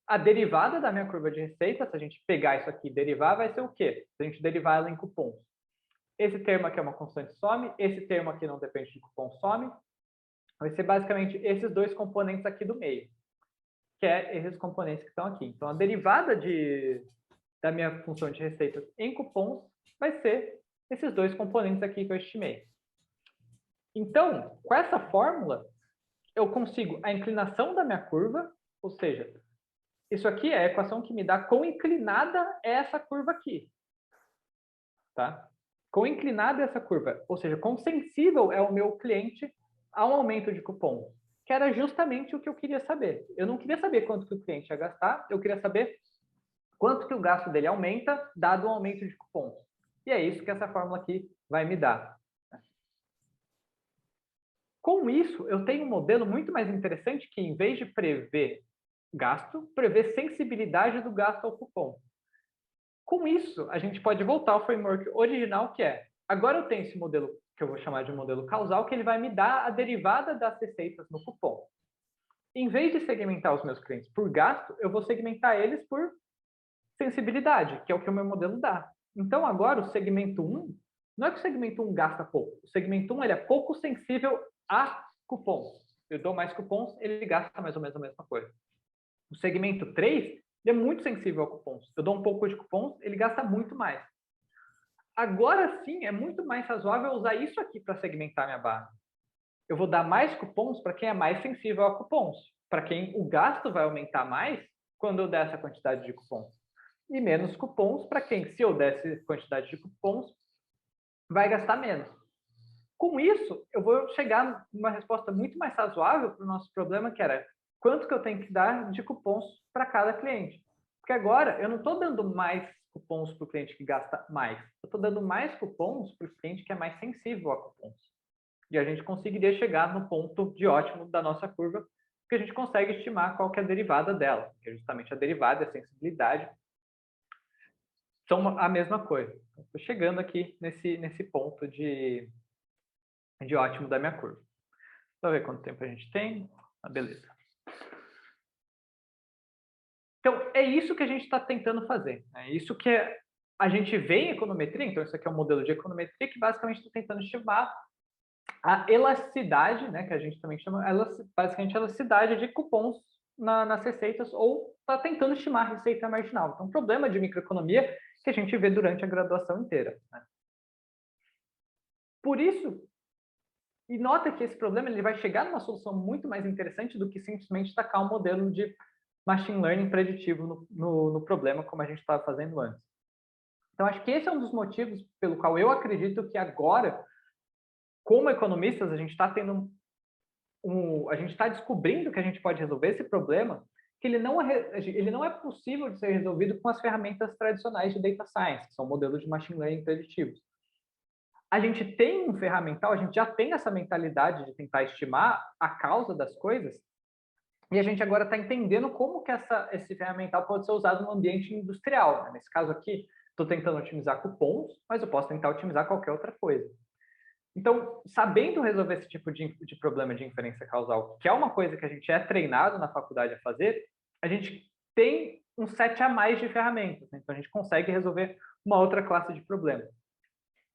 A derivada da minha curva de receita, se a gente pegar isso aqui e derivar, vai ser o quê? Se a gente derivar ela em cupons. Esse termo aqui é uma constante some, esse termo aqui não depende de cupom some. Vai ser basicamente esses dois componentes aqui do meio, que é esses componentes que estão aqui. Então, a derivada da minha função de receitas em cupons vai ser esses dois componentes aqui que eu estimei. Então, com essa fórmula, eu consigo a inclinação da minha curva, ou seja, isso aqui é a equação que me dá quão inclinada é essa curva aqui. Tá? Quão inclinada é essa curva, ou seja, quão sensível é o meu cliente a um aumento de cupom, que era justamente o que eu queria saber. Eu não queria saber quanto que o cliente ia gastar, eu queria saber quanto que o gasto dele aumenta, dado um aumento de cupons. E é isso que essa fórmula aqui vai me dar. Com isso, eu tenho um modelo muito mais interessante que, em vez de prever gasto, prevê sensibilidade do gasto ao cupom. Com isso, a gente pode voltar ao framework original, que é, agora eu tenho esse modelo que eu vou chamar de modelo causal, que ele vai me dar a derivada das receitas no cupom. Em vez de segmentar os meus clientes por gasto, eu vou segmentar eles por sensibilidade, que é o que o meu modelo dá. Então, agora, o segmento 1, não é que o segmento 1 gasta pouco. O segmento 1 ele é pouco sensível a cupons. Eu dou mais cupons, ele gasta mais ou menos a mesma coisa. O segmento 3, ele é muito sensível a cupons. Eu dou um pouco de cupons, ele gasta muito mais. Agora sim, é muito mais razoável usar isso aqui para segmentar minha base. Eu vou dar mais cupons para quem é mais sensível a cupons. Para quem o gasto vai aumentar mais quando eu der essa quantidade de cupons. E menos cupons para quem, se eu desse quantidade de cupons, vai gastar menos. Com isso, eu vou chegar numa resposta muito mais razoável para o nosso problema, que era quanto que eu tenho que dar de cupons para cada cliente. Porque agora eu não estou dando mais cupons para o cliente que gasta mais. Eu estou dando mais cupons para o cliente que é mais sensível a cupons. E a gente conseguiria chegar no ponto de ótimo da nossa curva, porque a gente consegue estimar qual que é a derivada dela, que é justamente a derivada, a sensibilidade. são a mesma coisa. Estou chegando aqui nesse ponto de ótimo da minha curva. Deixa eu ver quanto tempo a gente tem. Beleza. Então, é isso que a gente está tentando fazer. É isso que a gente vê em econometria. Então, isso aqui é um modelo de econometria que basicamente está tentando estimar a elasticidade, né, que a gente também chama, basicamente a elasticidade de cupons nas receitas, ou está tentando estimar a receita marginal. Então, um problema de microeconomia que a gente vê durante a graduação inteira. Né? Por isso, e nota que esse problema ele vai chegar numa solução muito mais interessante do que simplesmente tacar um modelo de machine learning preditivo no problema, como a gente estava fazendo antes. Então, acho que esse é um dos motivos pelo qual eu acredito que agora, como economistas, a gente está tendo a gente está descobrindo que a gente pode resolver esse problema, que ele não é possível de ser resolvido com as ferramentas tradicionais de data science, que são modelos de machine learning preditivos. A gente tem um ferramental, a gente já tem essa mentalidade de tentar estimar a causa das coisas, e a gente agora está entendendo como que esse ferramental pode ser usado no ambiente industrial. Né? Nesse caso aqui, estou tentando otimizar cupons, mas eu posso tentar otimizar qualquer outra coisa. Então, sabendo resolver esse tipo de problema de inferência causal, que é uma coisa que a gente é treinado na faculdade a fazer, a gente tem um set a mais de ferramentas. Né? Então, a gente consegue resolver uma outra classe de problema.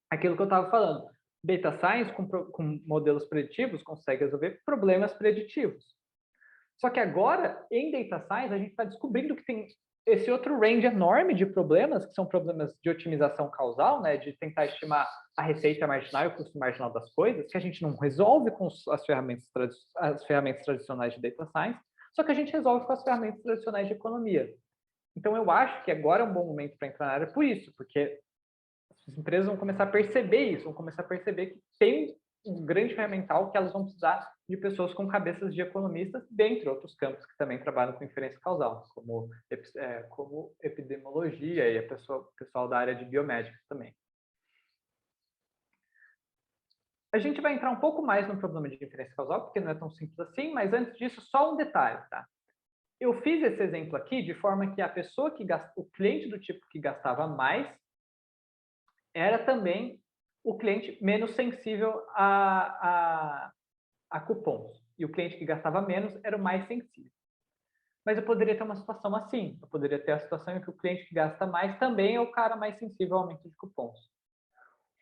Aquilo que eu estava falando, data science com modelos preditivos consegue resolver problemas preditivos. Só que agora, em data science, a gente está descobrindo que tem esse outro range enorme de problemas, que são problemas de otimização causal, né, de tentar estimar a receita marginal e o custo marginal das coisas, que a gente não resolve com as ferramentas tradicionais de data science, só que a gente resolve com as ferramentas tradicionais de economia. Então, eu acho que agora é um bom momento para entrar na área por isso, porque as empresas vão começar a perceber isso, vão começar a perceber que tem um grande ferramental que elas vão precisar de pessoas com cabeças de economistas, dentre outros campos que também trabalham com inferência causal, como epidemiologia e o pessoal da área de biomédica também. A gente vai entrar um pouco mais no problema de inferência causal, porque não é tão simples assim, mas antes disso, só um detalhe, tá? Eu fiz esse exemplo aqui de forma que a pessoa o cliente do tipo que gastava mais era também o cliente menos sensível a cupons. E o cliente que gastava menos era o mais sensível. Mas eu poderia ter uma situação assim. Eu poderia ter a situação em que o cliente que gasta mais também é o cara mais sensível ao aumento de cupons.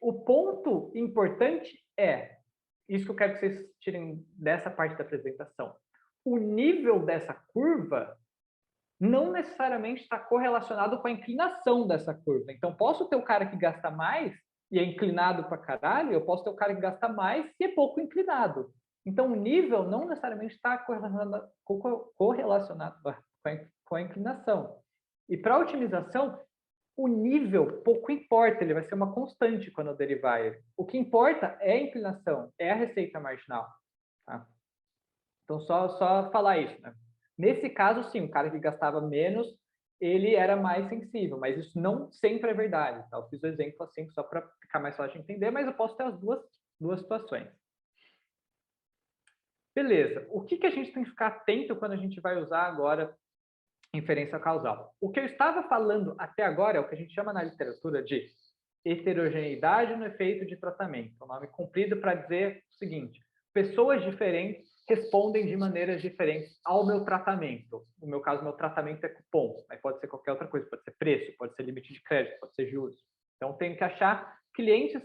O ponto importante é, isso que eu quero que vocês tirem dessa parte da apresentação, o nível dessa curva não necessariamente está correlacionado com a inclinação dessa curva. Então, posso ter o cara que gasta mais e é inclinado para caralho, eu posso ter o cara que gasta mais e é pouco inclinado. Então, o nível não necessariamente está correlacionado com a inclinação. E para a otimização, o nível pouco importa, ele vai ser uma constante quando eu derivar ele. O que importa é a inclinação, é a receita marginal. Tá? Então, só falar isso. Né? Nesse caso, sim, o cara que gastava menos, ele era mais sensível, mas isso não sempre é verdade. Tá? Eu fiz o exemplo assim, só para ficar mais fácil de entender, mas eu posso ter as duas situações. Beleza, o que a gente tem que ficar atento quando a gente vai usar agora inferência causal? O que eu estava falando até agora é o que a gente chama na literatura de heterogeneidade no efeito de tratamento. É um nome comprido para dizer o seguinte: pessoas diferentes respondem de maneiras diferentes ao meu tratamento. No meu caso, meu tratamento é cupom, mas pode ser qualquer outra coisa, pode ser preço, pode ser limite de crédito, pode ser juros. Então, tenho que achar clientes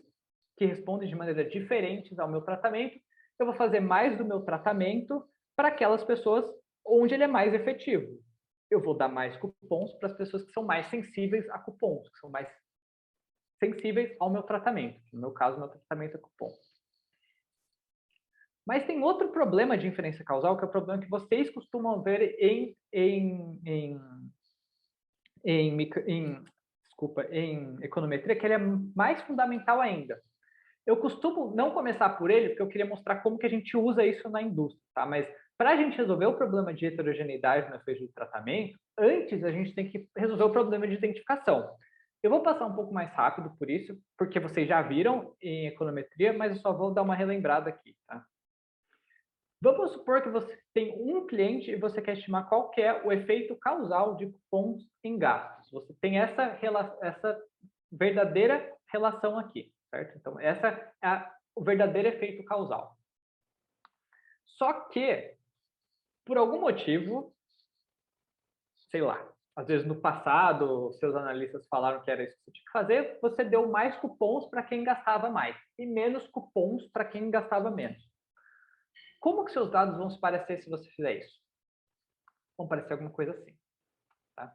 que respondem de maneiras diferentes ao meu tratamento. Eu vou fazer mais do meu tratamento para aquelas pessoas onde ele é mais efetivo. Eu vou dar mais cupons para as pessoas que são mais sensíveis a cupons, que são mais sensíveis ao meu tratamento. No meu caso, meu tratamento é cupom. Mas tem outro problema de inferência causal, que é o problema que vocês costumam ver em econometria, que ele é mais fundamental ainda. Eu costumo não começar por ele, porque eu queria mostrar como que a gente usa isso na indústria, tá? Mas para a gente resolver o problema de heterogeneidade no efeito de tratamento, antes a gente tem que resolver o problema de identificação. Eu vou passar um pouco mais rápido por isso, porque vocês já viram em econometria, mas eu só vou dar uma relembrada aqui, tá? Vamos supor que você tem um cliente e você quer estimar qual que é o efeito causal de cupons em gastos. Você tem essa verdadeira relação aqui, certo? Então, essa é o verdadeiro efeito causal. Só que, por algum motivo, sei lá, às vezes no passado, seus analistas falaram que era isso que você tinha que fazer, você deu mais cupons para quem gastava mais e menos cupons para quem gastava menos. Como que seus dados vão se parecer se você fizer isso? Vão parecer alguma coisa assim. Tá?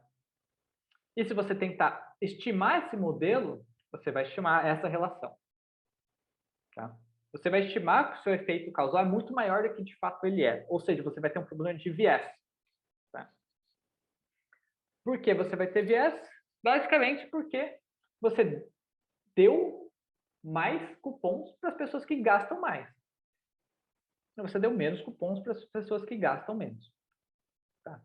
E se você tentar estimar esse modelo, você vai estimar essa relação. Tá? Você vai estimar que o seu efeito causal é muito maior do que de fato ele é. Ou seja, você vai ter um problema de viés. Tá? Por que você vai ter viés? Basicamente porque você deu mais cupons para as pessoas que gastam mais. Você deu menos cupons para as pessoas que gastam menos. Tá?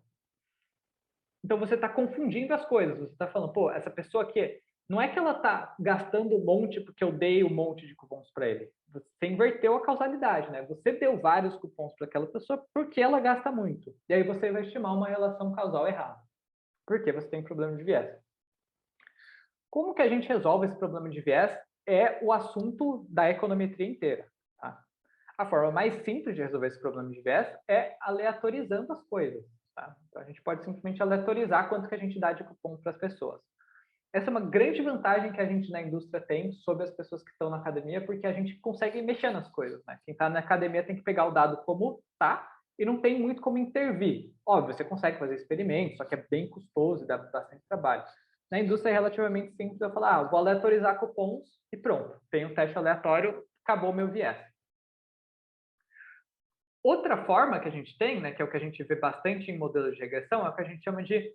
Então você está confundindo as coisas. Você está falando, pô, essa pessoa aqui, não é que ela está gastando um monte porque eu dei um monte de cupons para ele. Você inverteu a causalidade, né? Você deu vários cupons para aquela pessoa porque ela gasta muito. E aí você vai estimar uma relação causal errada. Porque você tem problema de viés. Como que a gente resolve esse problema de viés? É o assunto da econometria inteira. Tá? A forma mais simples de resolver esse problema de viés é aleatorizando as coisas. Tá? Então, a gente pode simplesmente aleatorizar quanto que a gente dá de cupom para as pessoas. Essa é uma grande vantagem que a gente na indústria tem sobre as pessoas que estão na academia, porque a gente consegue mexer nas coisas. Né? Quem está na academia tem que pegar o dado como está e não tem muito como intervir. Óbvio, você consegue fazer experimentos, só que é bem custoso e dá bastante trabalho. Na indústria é relativamente simples, eu falar, vou aleatorizar cupons e pronto, tem um teste aleatório, acabou o meu viés. Outra forma que a gente tem, né, que é o que a gente vê bastante em modelos de regressão, é o que a gente chama de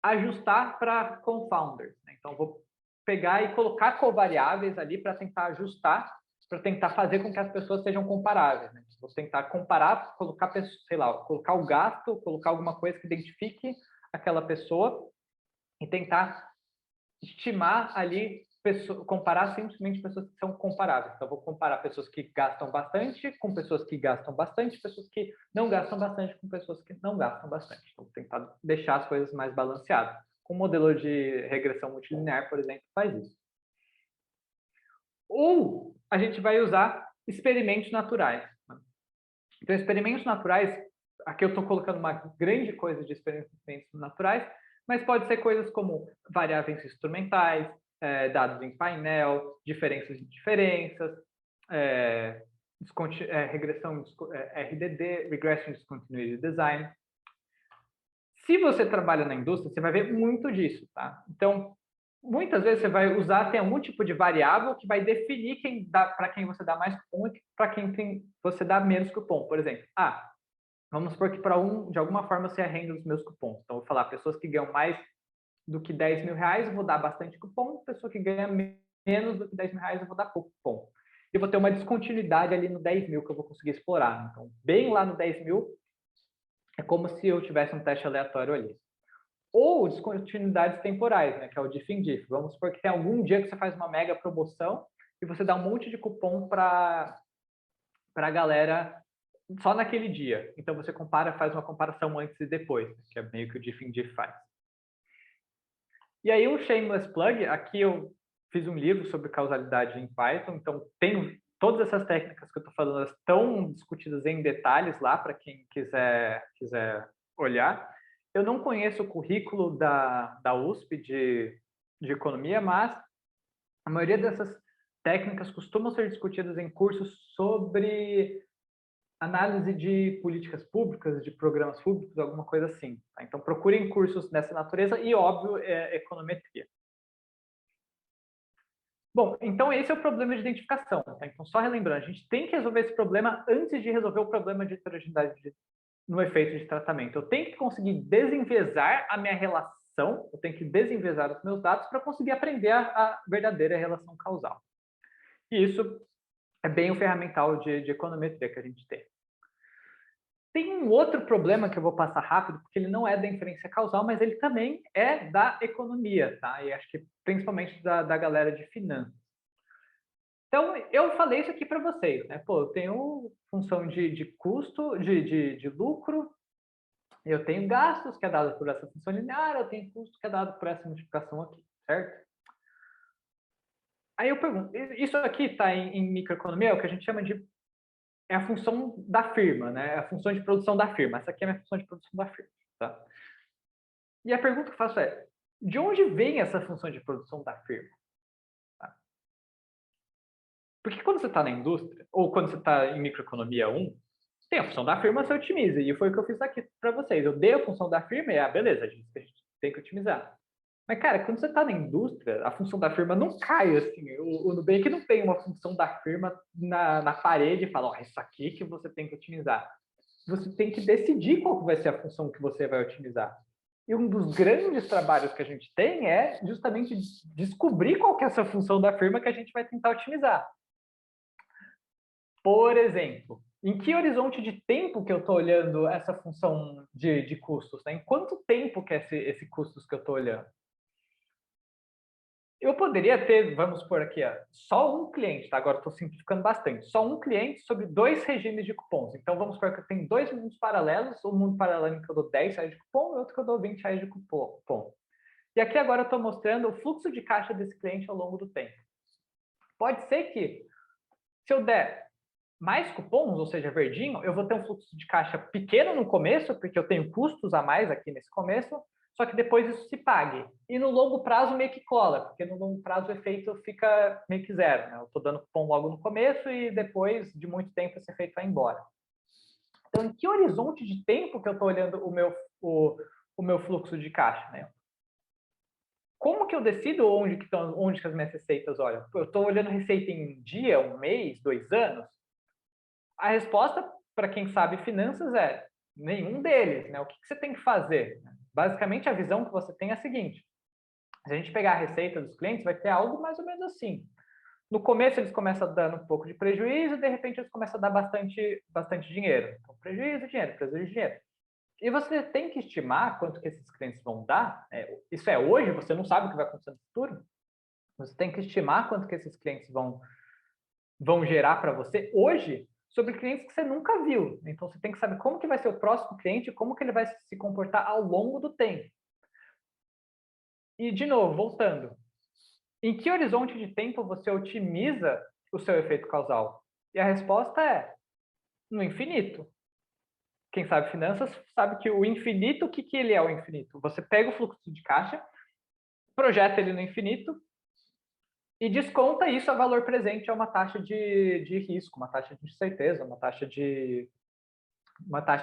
ajustar para confounders. Né? Então, vou pegar e colocar covariáveis ali para tentar ajustar, para tentar fazer com que as pessoas sejam comparáveis. Né? Vou tentar comparar, colocar, sei lá, colocar o gasto, colocar alguma coisa que identifique aquela pessoa e tentar estimar ali, comparar simplesmente pessoas que são comparáveis. Então, vou comparar pessoas que gastam bastante com pessoas que gastam bastante, pessoas que não gastam bastante com pessoas que não gastam bastante. Então, vou tentar deixar as coisas mais balanceadas. Com o modelo de regressão multilinear, por exemplo, faz isso. Ou a gente vai usar experimentos naturais. Então, experimentos naturais, aqui eu estou colocando uma grande coisa de experimentos naturais, mas pode ser coisas como variáveis instrumentais, dados em painel, diferenças de diferenças, regressão RDD, Regression Discontinuity Design. Se você trabalha na indústria, você vai ver muito disso, tá? Então, muitas vezes você vai usar, tem algum tipo de variável que vai definir para quem você dá mais cupom e para quem você dá menos cupom. Por exemplo, vamos supor que de alguma forma você arrenda os meus cupons. Então, eu vou falar, pessoas que ganham mais do que 10 mil reais, eu vou dar bastante cupom. Pessoa que ganha menos do que 10 mil reais, eu vou dar pouco cupom. E vou ter uma descontinuidade ali no 10 mil que eu vou conseguir explorar. Então, bem lá no 10 mil, é como se eu tivesse um teste aleatório ali. Ou descontinuidades temporais, né, que é o diff in diff. Vamos supor que tem algum dia que você faz uma mega promoção e você dá um monte de cupom para a galera só naquele dia. Então você faz uma comparação antes e depois, que é meio que o diff in diff faz. E aí um shameless plug, aqui eu fiz um livro sobre causalidade em Python, então tem todas essas técnicas que eu estou falando, elas estão discutidas em detalhes lá para quem quiser olhar. Eu não conheço o currículo da USP de economia, mas a maioria dessas técnicas costumam ser discutidas em cursos sobre análise de políticas públicas, de programas públicos, alguma coisa assim. Tá? Então, procurem cursos dessa natureza e, óbvio, econometria. Bom, então esse é o problema de identificação. Tá? Então, só relembrando, a gente tem que resolver esse problema antes de resolver o problema de heterogeneidade no efeito de tratamento. Eu tenho que conseguir desenvezar a minha relação, eu tenho que desenvezar os meus dados para conseguir aprender a verdadeira relação causal. E isso é bem o ferramental de econometria que a gente tem. Tem um outro problema que eu vou passar rápido, porque ele não é da inferência causal, mas ele também é da economia, tá? E acho que principalmente da galera de finanças. Então, eu falei isso aqui para vocês, né? Pô, eu tenho função de custo, de lucro, eu tenho gastos, que é dado por essa função linear, eu tenho custo, que é dado por essa multiplicação aqui, certo? Aí eu pergunto, isso aqui está em microeconomia, é o que a gente chama de é a função da firma, né? É a função de produção da firma. Essa aqui é a minha função de produção da firma, tá? E a pergunta que eu faço é, de onde vem essa função de produção da firma? Tá? Porque quando você está na indústria, ou quando você está em microeconomia 1, tem a função da firma, você otimiza. E foi o que eu fiz aqui para vocês. Eu dei a função da firma e, beleza, a gente tem que otimizar. Mas, cara, quando você está na indústria, a função da firma não cai, assim. O Nubank não tem uma função da firma na parede e fala, ó, isso aqui que você tem que otimizar. Você tem que decidir qual vai ser a função que você vai otimizar. E um dos grandes trabalhos que a gente tem é justamente descobrir qual que é essa função da firma que a gente vai tentar otimizar. Por exemplo, em que horizonte de tempo que eu estou olhando essa função de custos? Né? Em quanto tempo que é esse custos que eu estou olhando? Eu poderia ter, vamos por aqui, só um cliente, tá? Agora estou simplificando bastante. Só um cliente sobre 2 regimes de cupons. Então, vamos supor que eu tenho 2 mundos paralelos. Um mundo paralelo em que eu dou R$10 de cupom e outro que eu dou R$20 de cupom. E aqui agora eu estou mostrando o fluxo de caixa desse cliente ao longo do tempo. Pode ser que, se eu der mais cupons, ou seja, verdinho, eu vou ter um fluxo de caixa pequeno no começo, porque eu tenho custos a mais aqui nesse começo, só que depois isso se pague. E no longo prazo meio que cola, porque no longo prazo o efeito fica meio que zero. Né? Eu estou dando cupom logo no começo e depois de muito tempo esse efeito vai embora. Então, em que horizonte de tempo que eu estou olhando o meu fluxo de caixa? Né? Como que eu decido onde que as minhas receitas olham? Eu estou olhando receita em um dia, um mês, 2 anos? A resposta, para quem sabe finanças, é nenhum deles. Né? O que você tem que fazer? Basicamente, a visão que você tem é a seguinte. Se a gente pegar a receita dos clientes, vai ter algo mais ou menos assim. No começo, eles começam dando um pouco de prejuízo, de repente, eles começam a dar bastante dinheiro. Então, prejuízo, dinheiro. E você tem que estimar quanto que esses clientes vão dar. Isso é hoje, você não sabe o que vai acontecer no futuro. Você tem que estimar quanto que esses clientes vão gerar para você hoje sobre clientes que você nunca viu. Então, você tem que saber como que vai ser o próximo cliente e como que ele vai se comportar ao longo do tempo. E, de novo, voltando. Em que horizonte de tempo você otimiza o seu efeito causal? E a resposta é no infinito. Quem sabe finanças sabe que o infinito, o que ele é o infinito? Você pega o fluxo de caixa, projeta ele no infinito e desconta isso a valor presente a uma taxa de risco, uma taxa de certeza, uma taxa de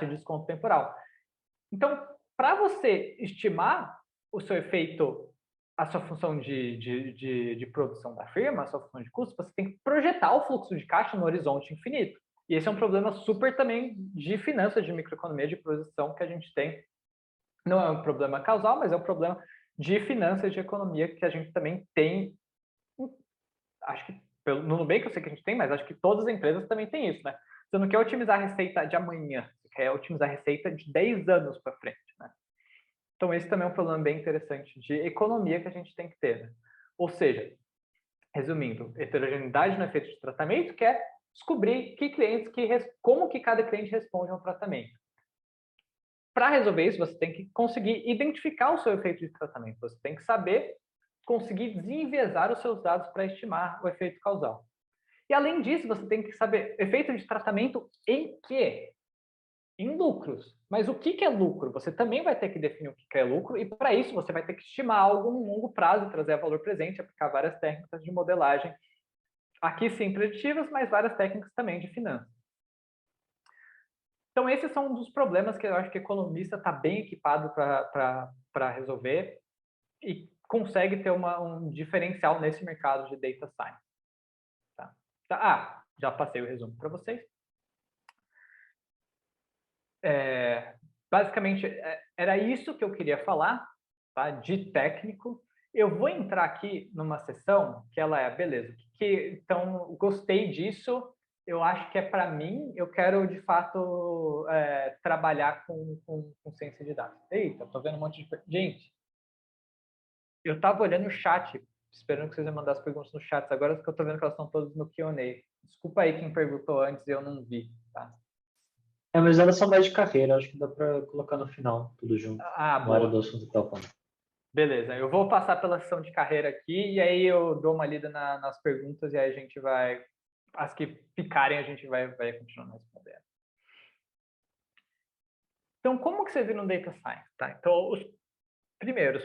desconto temporal. Então, para você estimar o seu efeito, a sua função de produção da firma, a sua função de custo, você tem que projetar o fluxo de caixa no horizonte infinito. E esse é um problema super também de finanças, de microeconomia, de produção que a gente tem. Não é um problema causal, mas é um problema de finanças, de economia que a gente também tem. Acho que no Nubank eu sei que a gente tem, mas acho que todas as empresas também têm isso, né? Você não quer otimizar a receita de amanhã, você quer otimizar a receita de 10 anos para frente, né? Então, esse também é um problema bem interessante de economia que a gente tem que ter. Né? Ou seja, resumindo, heterogeneidade no efeito de tratamento, que é descobrir como que cada cliente responde ao tratamento. Para resolver isso, você tem que conseguir identificar o seu efeito de tratamento. Você tem que saber conseguir desenviesar os seus dados para estimar o efeito causal. E além disso, você tem que saber efeito de tratamento em quê? Em lucros. Mas o que é lucro? Você também vai ter que definir o que é lucro, e para isso você vai ter que estimar algo no longo prazo, trazer a valor presente, aplicar várias técnicas de modelagem, aqui sim preditivas, mas várias técnicas também de finanças. Então, esses são um dos problemas que eu acho que o economista está bem equipado para resolver e consegue ter um diferencial nesse mercado de data science. Tá? Já passei o resumo para vocês. Basicamente, era isso que eu queria falar, tá? De técnico. Eu vou entrar aqui numa sessão que ela beleza, então, gostei disso, eu acho que é para mim, eu quero, de fato, trabalhar com ciência de dados. Eita, tô vendo um monte de... Gente, eu estava olhando o chat esperando que vocês me mandem as perguntas no chat agora, porque eu estou vendo que elas estão todas no Q&A. Desculpa aí quem perguntou antes e eu não vi, tá? Mas elas são mais de carreira, acho que dá para colocar no final, tudo junto. Ah, Na hora do boa. assunto que tá falando. Beleza, eu vou passar pela sessão de carreira aqui e aí eu dou uma lida nas perguntas e aí a gente vai, as que ficarem a gente vai continuando respondendo. Então, como que você vira um Data Science? Tá? Então, os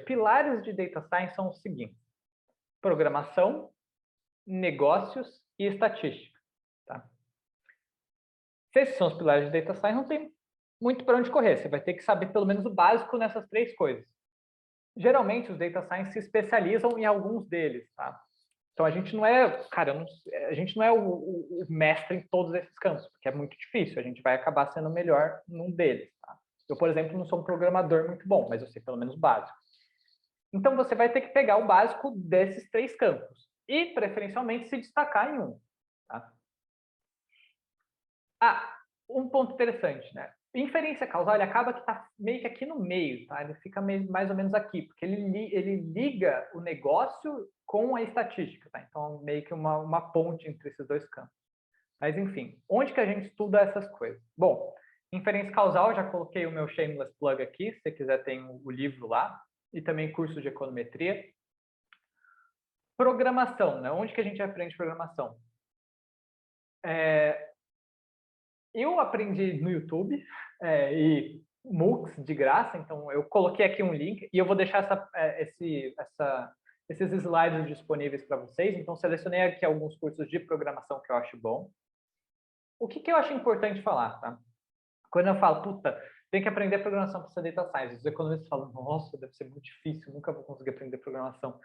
pilares de Data Science são os seguintes: programação, negócios e estatística. Tá? Se esses são os pilares de Data Science, não tem muito para onde correr. Você vai ter que saber pelo menos o básico nessas três coisas. Geralmente, os Data Science se especializam em alguns deles. Tá? Então, a gente não é, cara, a gente não é o mestre em todos esses campos, porque é muito difícil. A gente vai acabar sendo melhor num deles. Tá? Eu, por exemplo, não sou um programador muito bom, mas eu sei pelo menos o básico. Então, você vai ter que pegar o básico desses três campos e, preferencialmente, se destacar em um. Tá? Um ponto interessante, né? Inferência causal, ele acaba que está meio que aqui no meio, tá? Ele fica mais ou menos aqui, porque ele liga o negócio com a estatística, tá? Então, meio que uma ponte entre esses dois campos. Mas, enfim, onde que a gente estuda essas coisas? Bom, inferência causal, já coloquei o meu shameless plug aqui, se você quiser tem o livro lá, e também curso de econometria. Programação, né? Onde que a gente aprende programação? Eu aprendi no YouTube e MOOCs de graça, então eu coloquei aqui um link e eu vou deixar esses slides disponíveis para vocês. Então, selecionei aqui alguns cursos de programação que eu acho bom. O que eu acho importante falar, tá? Quando eu falo, puta, tem que aprender programação para ser data science, os economistas falam, nossa, deve ser muito difícil, nunca vou conseguir aprender programação.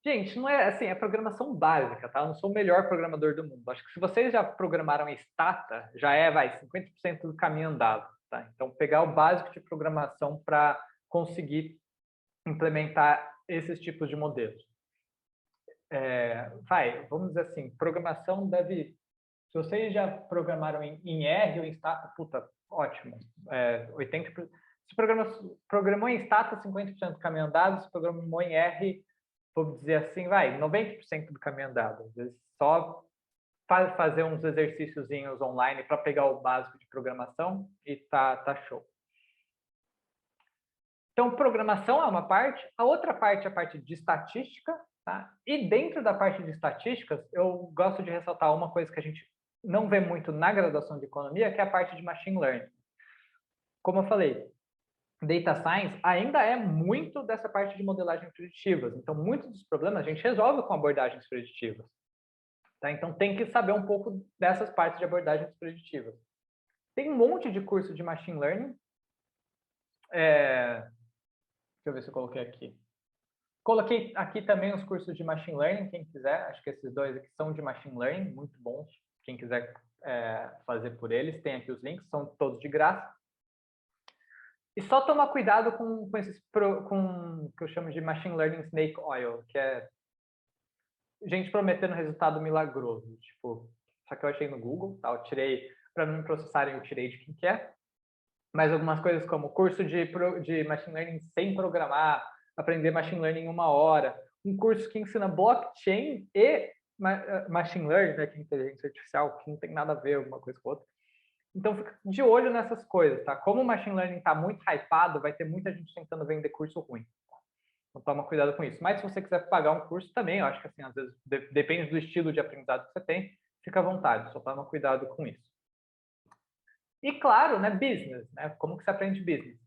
Gente, não é assim, é programação básica, tá? Eu não sou o melhor programador do mundo. Acho que se vocês já programaram em Stata, já vai, 50% do caminho andado, tá? Então, pegar o básico de programação para conseguir implementar esses tipos de modelos. Vamos dizer assim, programação deve... Se vocês já programaram em R ou em Stata, puta, ótimo. 80%... Se programou em Stata, 50% do caminho andado. Se programou em R, vou dizer assim, 90% do caminho andado. Às vezes só fazer uns exercíciozinhos online para pegar o básico de programação e tá show. Então, programação é uma parte. A outra parte é a parte de estatística. Tá? E dentro da parte de estatísticas, eu gosto de ressaltar uma coisa que a gente não vê muito na graduação de economia, que é a parte de machine learning. Como eu falei, Data Science ainda é muito dessa parte de modelagem preditivas. Então, muitos dos problemas a gente resolve com abordagens preditivas. Tá? Então, tem que saber um pouco dessas partes de abordagens preditivas. Tem um monte de curso de Machine Learning. Deixa eu ver se eu coloquei aqui. Coloquei aqui também os cursos de Machine Learning, quem quiser. Acho que esses dois aqui são de Machine Learning, muito bons. Quem quiser fazer por eles, tem aqui os links, são todos de graça. E só tomar cuidado com o que eu chamo de Machine Learning Snake Oil, que é gente prometendo resultado milagroso. Tipo, só que eu achei no Google, tá? Eu tirei, para não me processarem, eu tirei de quem quer. Mas algumas coisas como curso de Machine Learning sem programar, aprender Machine Learning em 1 hora, um curso que ensina blockchain e Machine Learning, né, que é inteligência artificial, que não tem nada a ver uma coisa com outra. Então, fica de olho nessas coisas, tá? Como o Machine Learning está muito hypado, vai ter muita gente tentando vender curso ruim. Então, toma cuidado com isso. Mas, se você quiser pagar um curso também, eu acho que, assim, às vezes, depende do estilo de aprendizado que você tem, fica à vontade, só toma cuidado com isso. E, claro, né, business, né? Como que você aprende business?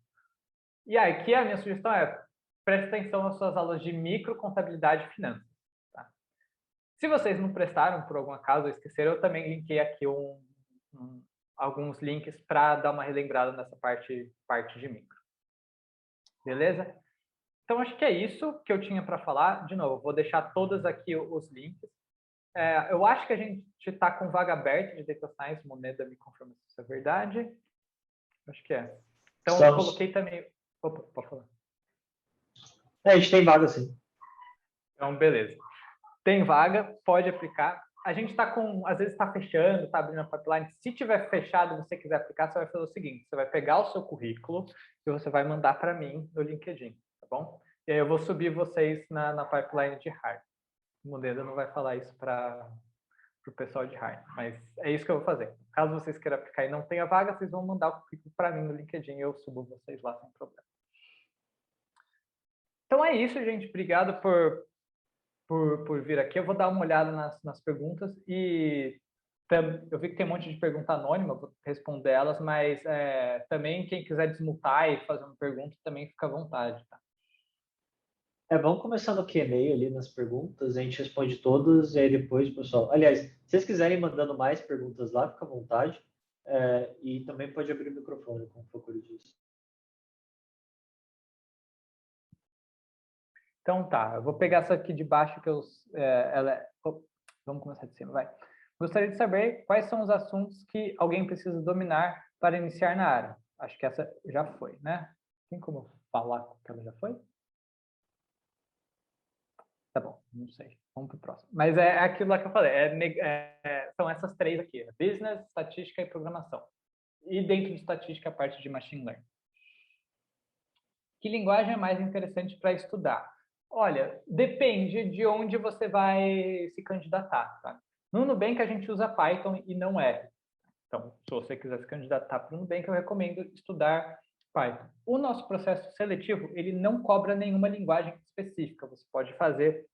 E aí, aqui a minha sugestão é, preste atenção nas suas aulas de micro, contabilidade e finanças. Tá? Se vocês não prestaram, por algum acaso, ou esqueceram, eu também linkei aqui alguns links para dar uma relembrada nessa parte de micro. Beleza? Então, acho que é isso que eu tinha para falar. De novo, vou deixar todos aqui os links. Eu acho que a gente está com vaga aberta de Data Science, Moneda me confirma se isso é verdade. Acho que é. Então, eu coloquei também... Opa, pode falar. A gente tem vaga, sim. Então, beleza. Tem vaga, pode aplicar. A gente está às vezes está fechando, está abrindo a pipeline. Se tiver fechado e você quiser aplicar, você vai fazer o seguinte, você vai pegar o seu currículo e você vai mandar para mim no LinkedIn, tá bom? E aí eu vou subir vocês na pipeline de hire. O Moneda não vai falar isso para o pessoal de Harvard, mas é isso que eu vou fazer. Caso vocês queiram aplicar e não tenha vaga, vocês vão mandar o currículo para mim no LinkedIn e eu subo vocês lá sem problema. Então é isso, gente. Obrigado por vir aqui. Eu vou dar uma olhada nas perguntas e eu vi que tem um monte de pergunta anônima, vou responder elas, mas também quem quiser desmutar e fazer uma pergunta também fica à vontade, tá? Vamos começar no Q&A ali nas perguntas, a gente responde todas e aí depois, pessoal. Aliás, se vocês quiserem mandando mais perguntas lá, fica à vontade. E também pode abrir o microfone, como o Focuri disse. Então tá, eu vou pegar essa aqui de baixo que vamos começar de cima, vai. Gostaria de saber quais são os assuntos que alguém precisa dominar para iniciar na área. Acho que essa já foi, né? Tem como falar que ela já foi? Tá bom, não sei. Vamos para o próximo. Mas é aquilo lá que eu falei. São essas três aqui: business, estatística e programação. E dentro de estatística, a parte de machine learning. Que linguagem é mais interessante para estudar? Olha, depende de onde você vai se candidatar. Tá? No Nubank, a gente usa Python e não R. Então, se você quiser se candidatar para o Nubank, eu recomendo estudar Python. O nosso processo seletivo, ele não cobra nenhuma linguagem específica. Você pode fazer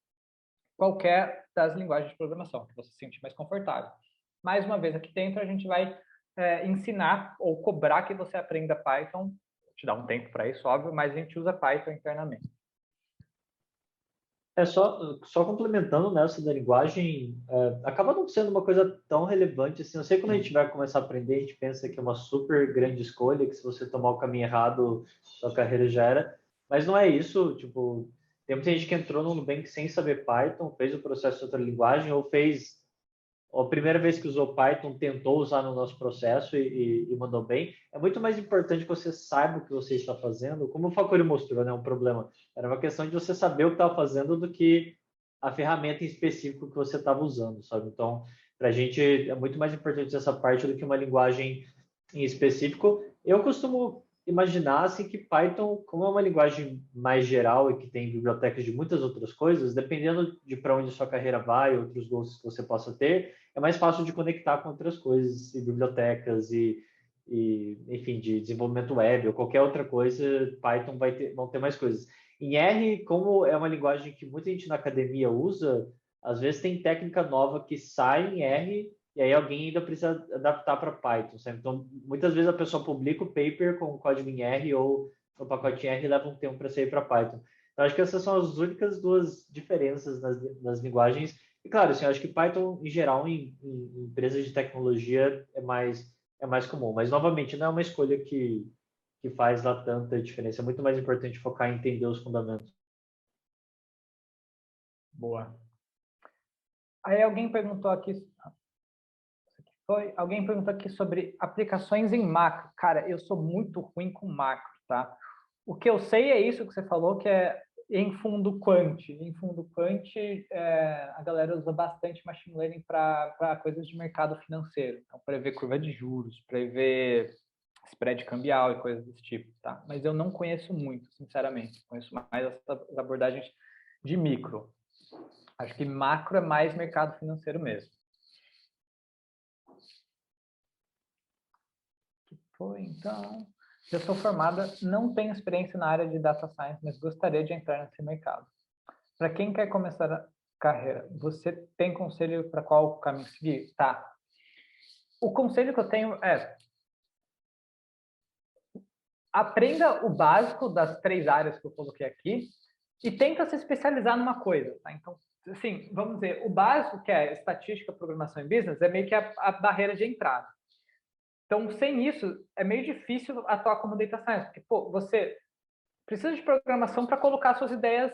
qualquer das linguagens de programação que você se sentir mais confortável. Mais uma vez, aqui dentro, a gente vai ensinar ou cobrar que você aprenda Python. Te dá um tempo para isso, óbvio, mas a gente usa Python internamente. Só complementando nessa da linguagem, acaba não sendo uma coisa tão relevante assim. Eu sei que quando a gente vai começar a aprender, a gente pensa que é uma super grande escolha, que se você tomar o caminho errado, sua carreira já era. Mas não é isso. Tipo, tem muita gente que entrou no Nubank sem saber Python, fez o processo de outra linguagem ou fez a primeira vez que usou Python, tentou usar no nosso processo e mandou bem. É muito mais importante que você saiba o que você está fazendo, como o Facuri mostrou, né? Um problema. Era uma questão de você saber o que estava fazendo do que a ferramenta em específico que você estava usando, sabe? Então, para a gente é muito mais importante essa parte do que uma linguagem em específico. Eu costumo imaginar assim que Python, como é uma linguagem mais geral e que tem bibliotecas de muitas outras coisas, dependendo de para onde sua carreira vai, outros gostos que você possa ter, é mais fácil de conectar com outras coisas e bibliotecas enfim, de desenvolvimento web ou qualquer outra coisa, Python vão ter mais coisas. Em R, como é uma linguagem que muita gente na academia usa, às vezes tem técnica nova que sai em R e aí alguém ainda precisa adaptar para Python, sabe? Então, muitas vezes a pessoa publica o paper com o código em R ou o pacote em R e leva um tempo para sair para Python. Então, acho que essas são as únicas duas diferenças nas linguagens. E, claro, assim, eu acho que Python, em geral, em empresas de tecnologia é mais comum. Mas, novamente, não é uma escolha que faz lá tanta diferença. É muito mais importante focar em entender os fundamentos. Boa. Aí alguém perguntou aqui alguém perguntou aqui sobre aplicações em macro. Cara, eu sou muito ruim com macro, tá? O que eu sei é isso que você falou, que é em fundo quant. Em fundo quant, a galera usa bastante machine learning para coisas de mercado financeiro. Então, prever curva de juros, prever spread cambial e coisas desse tipo, tá? Mas eu não conheço muito, sinceramente. Conheço mais as abordagens de micro. Acho que macro é mais mercado financeiro mesmo. Foi, então. Eu sou formada, não tenho experiência na área de data science, mas gostaria de entrar nesse mercado. Para quem quer começar a carreira, você tem conselho para qual caminho seguir? Tá. O conselho que eu tenho é: aprenda o básico das três áreas que eu coloquei aqui e tenta se especializar numa coisa. Tá? Então, assim, vamos dizer, o básico, que é estatística, programação e business, é meio que a barreira de entrada. Então, sem isso, é meio difícil atuar como data science, porque, pô, você precisa de programação para colocar suas ideias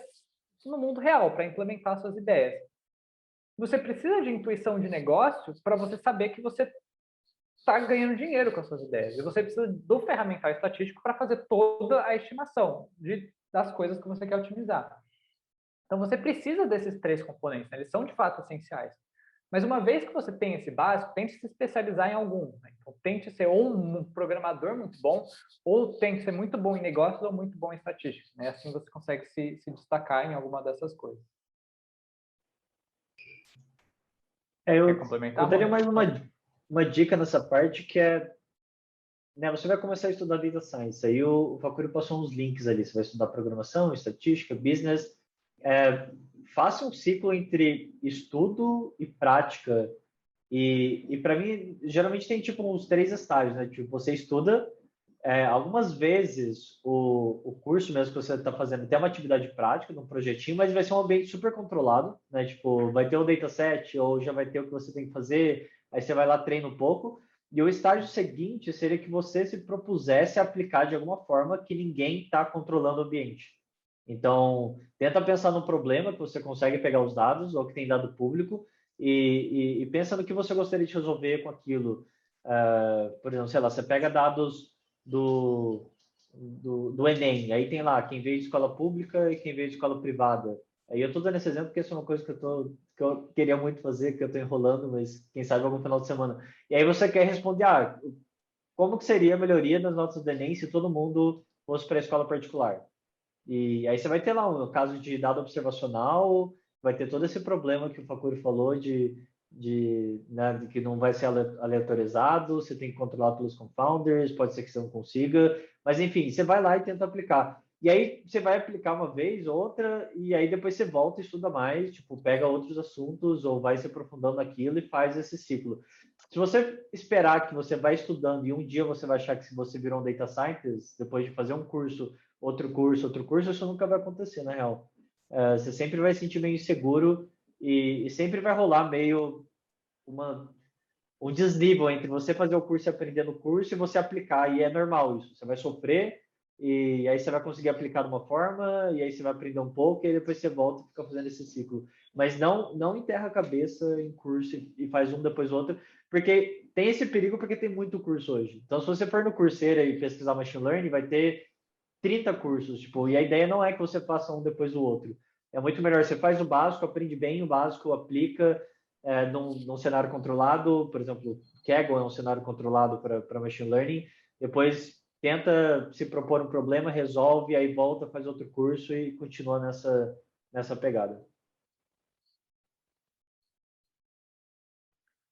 no mundo real, para implementar suas ideias. Você precisa de intuição de negócio para você saber que você está ganhando dinheiro com as suas ideias. E você precisa do ferramental estatístico para fazer toda a estimação das coisas que você quer otimizar. Então, você precisa desses três componentes, né? Eles são de fato essenciais. Mas uma vez que você tem esse básico, tente se especializar em algum. Né? Então, tente ser ou um programador muito bom, ou tente ser muito bom em negócios ou muito bom em estatística. Né? Assim você consegue se destacar em alguma dessas coisas. Quer Eu complementar, daria mano? mais uma dica nessa parte que é, né, você vai começar a estudar Data Science, aí o Fakuri passou uns links ali, você vai estudar programação, estatística, business, é, faça um ciclo entre estudo e prática, e para mim, geralmente tem tipo uns 3 estágios, né, tipo, você estuda, algumas vezes o curso mesmo que você está fazendo tem uma atividade prática, um projetinho, mas vai ser um ambiente super controlado, né? Tipo, vai ter o dataset ou já vai ter o que você tem que fazer, aí você vai lá, treina um pouco. E o estágio seguinte seria que você se propusesse a aplicar de alguma forma que ninguém está controlando o ambiente. Então, tenta pensar no problema que você consegue pegar os dados ou que tem dado público e pensa no que você gostaria de resolver com aquilo. Por exemplo, sei lá, você pega dados do Enem. Aí tem lá quem veio de escola pública e quem veio de escola privada. Aí eu estou dando esse exemplo porque isso é uma coisa que eu queria muito fazer, que eu estou enrolando, mas quem sabe algum final de semana. E aí você quer responder, como que seria a melhoria das notas do Enem se todo mundo fosse para a escola particular? E aí você vai ter lá um caso de dado observacional, vai ter todo esse problema que o Fakuri falou né, de que não vai ser aleatorizado, você tem que controlar pelos confounders, pode ser que você não consiga, mas enfim, você vai lá e tenta aplicar. E aí você vai aplicar uma vez, outra, e aí depois você volta e estuda mais, tipo, pega outros assuntos ou vai se aprofundando naquilo e faz esse ciclo. Se você esperar que você vai estudando e um dia você vai achar que se você virou um data scientist, depois de fazer um curso, outro curso, isso nunca vai acontecer, na real. Você sempre vai se sentir meio inseguro e sempre vai rolar meio uma, um desnível entre você fazer o curso e aprender no curso e você aplicar, e é normal isso. Você vai sofrer e aí você vai conseguir aplicar de uma forma e aí você vai aprender um pouco e aí depois você volta e fica fazendo esse ciclo. Mas não enterra a cabeça em curso e faz um depois o outro, porque tem esse perigo porque tem muito curso hoje. Então, se você for no Coursera e pesquisar Machine Learning, vai ter 30 cursos, tipo, e a ideia não é que você faça um depois do outro. É muito melhor, você faz o básico, aprende bem o básico, aplica num cenário controlado, por exemplo, Kaggle é um cenário controlado para Machine Learning, depois tenta se propor um problema, resolve, aí volta, faz outro curso e continua nessa pegada.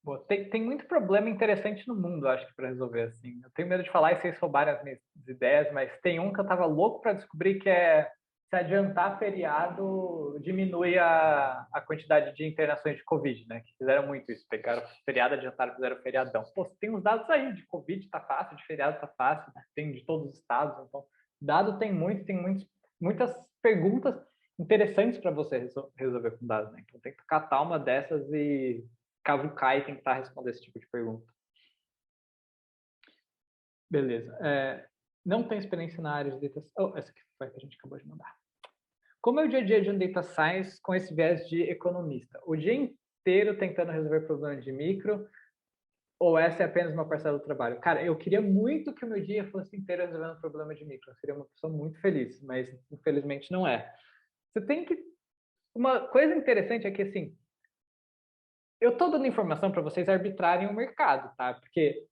Pô, tem muito problema interessante no mundo, acho que, para resolver, assim. Eu tenho medo de falar e vocês roubarem as minhas ideias, mas tem um que eu tava louco para descobrir, que é se adiantar feriado diminui a quantidade de internações de Covid, né? Que fizeram muito isso. Pegaram feriado, adiantaram, fizeram feriadão. Pô, tem uns dados aí de Covid, tá fácil, de feriado tá fácil, né? Tem de todos os estados, então dado tem muito, muitas perguntas interessantes para você resolver com dados, né? Então tem que catar uma dessas e cavucar e tentar responder esse tipo de pergunta. Beleza. Não tem experiência na área de data science. Oh, essa aqui foi a que a gente acabou de mandar. Como é o dia a dia de um data science com esse viés de economista? O dia inteiro tentando resolver problemas de micro ou essa é apenas uma parcela do trabalho? Cara, eu queria muito que o meu dia fosse inteiro resolvendo problema de micro. Eu seria uma pessoa muito feliz, mas infelizmente não é. Você tem que... Uma coisa interessante é que, assim, eu estou dando informação para vocês arbitrarem o mercado, tá? Porque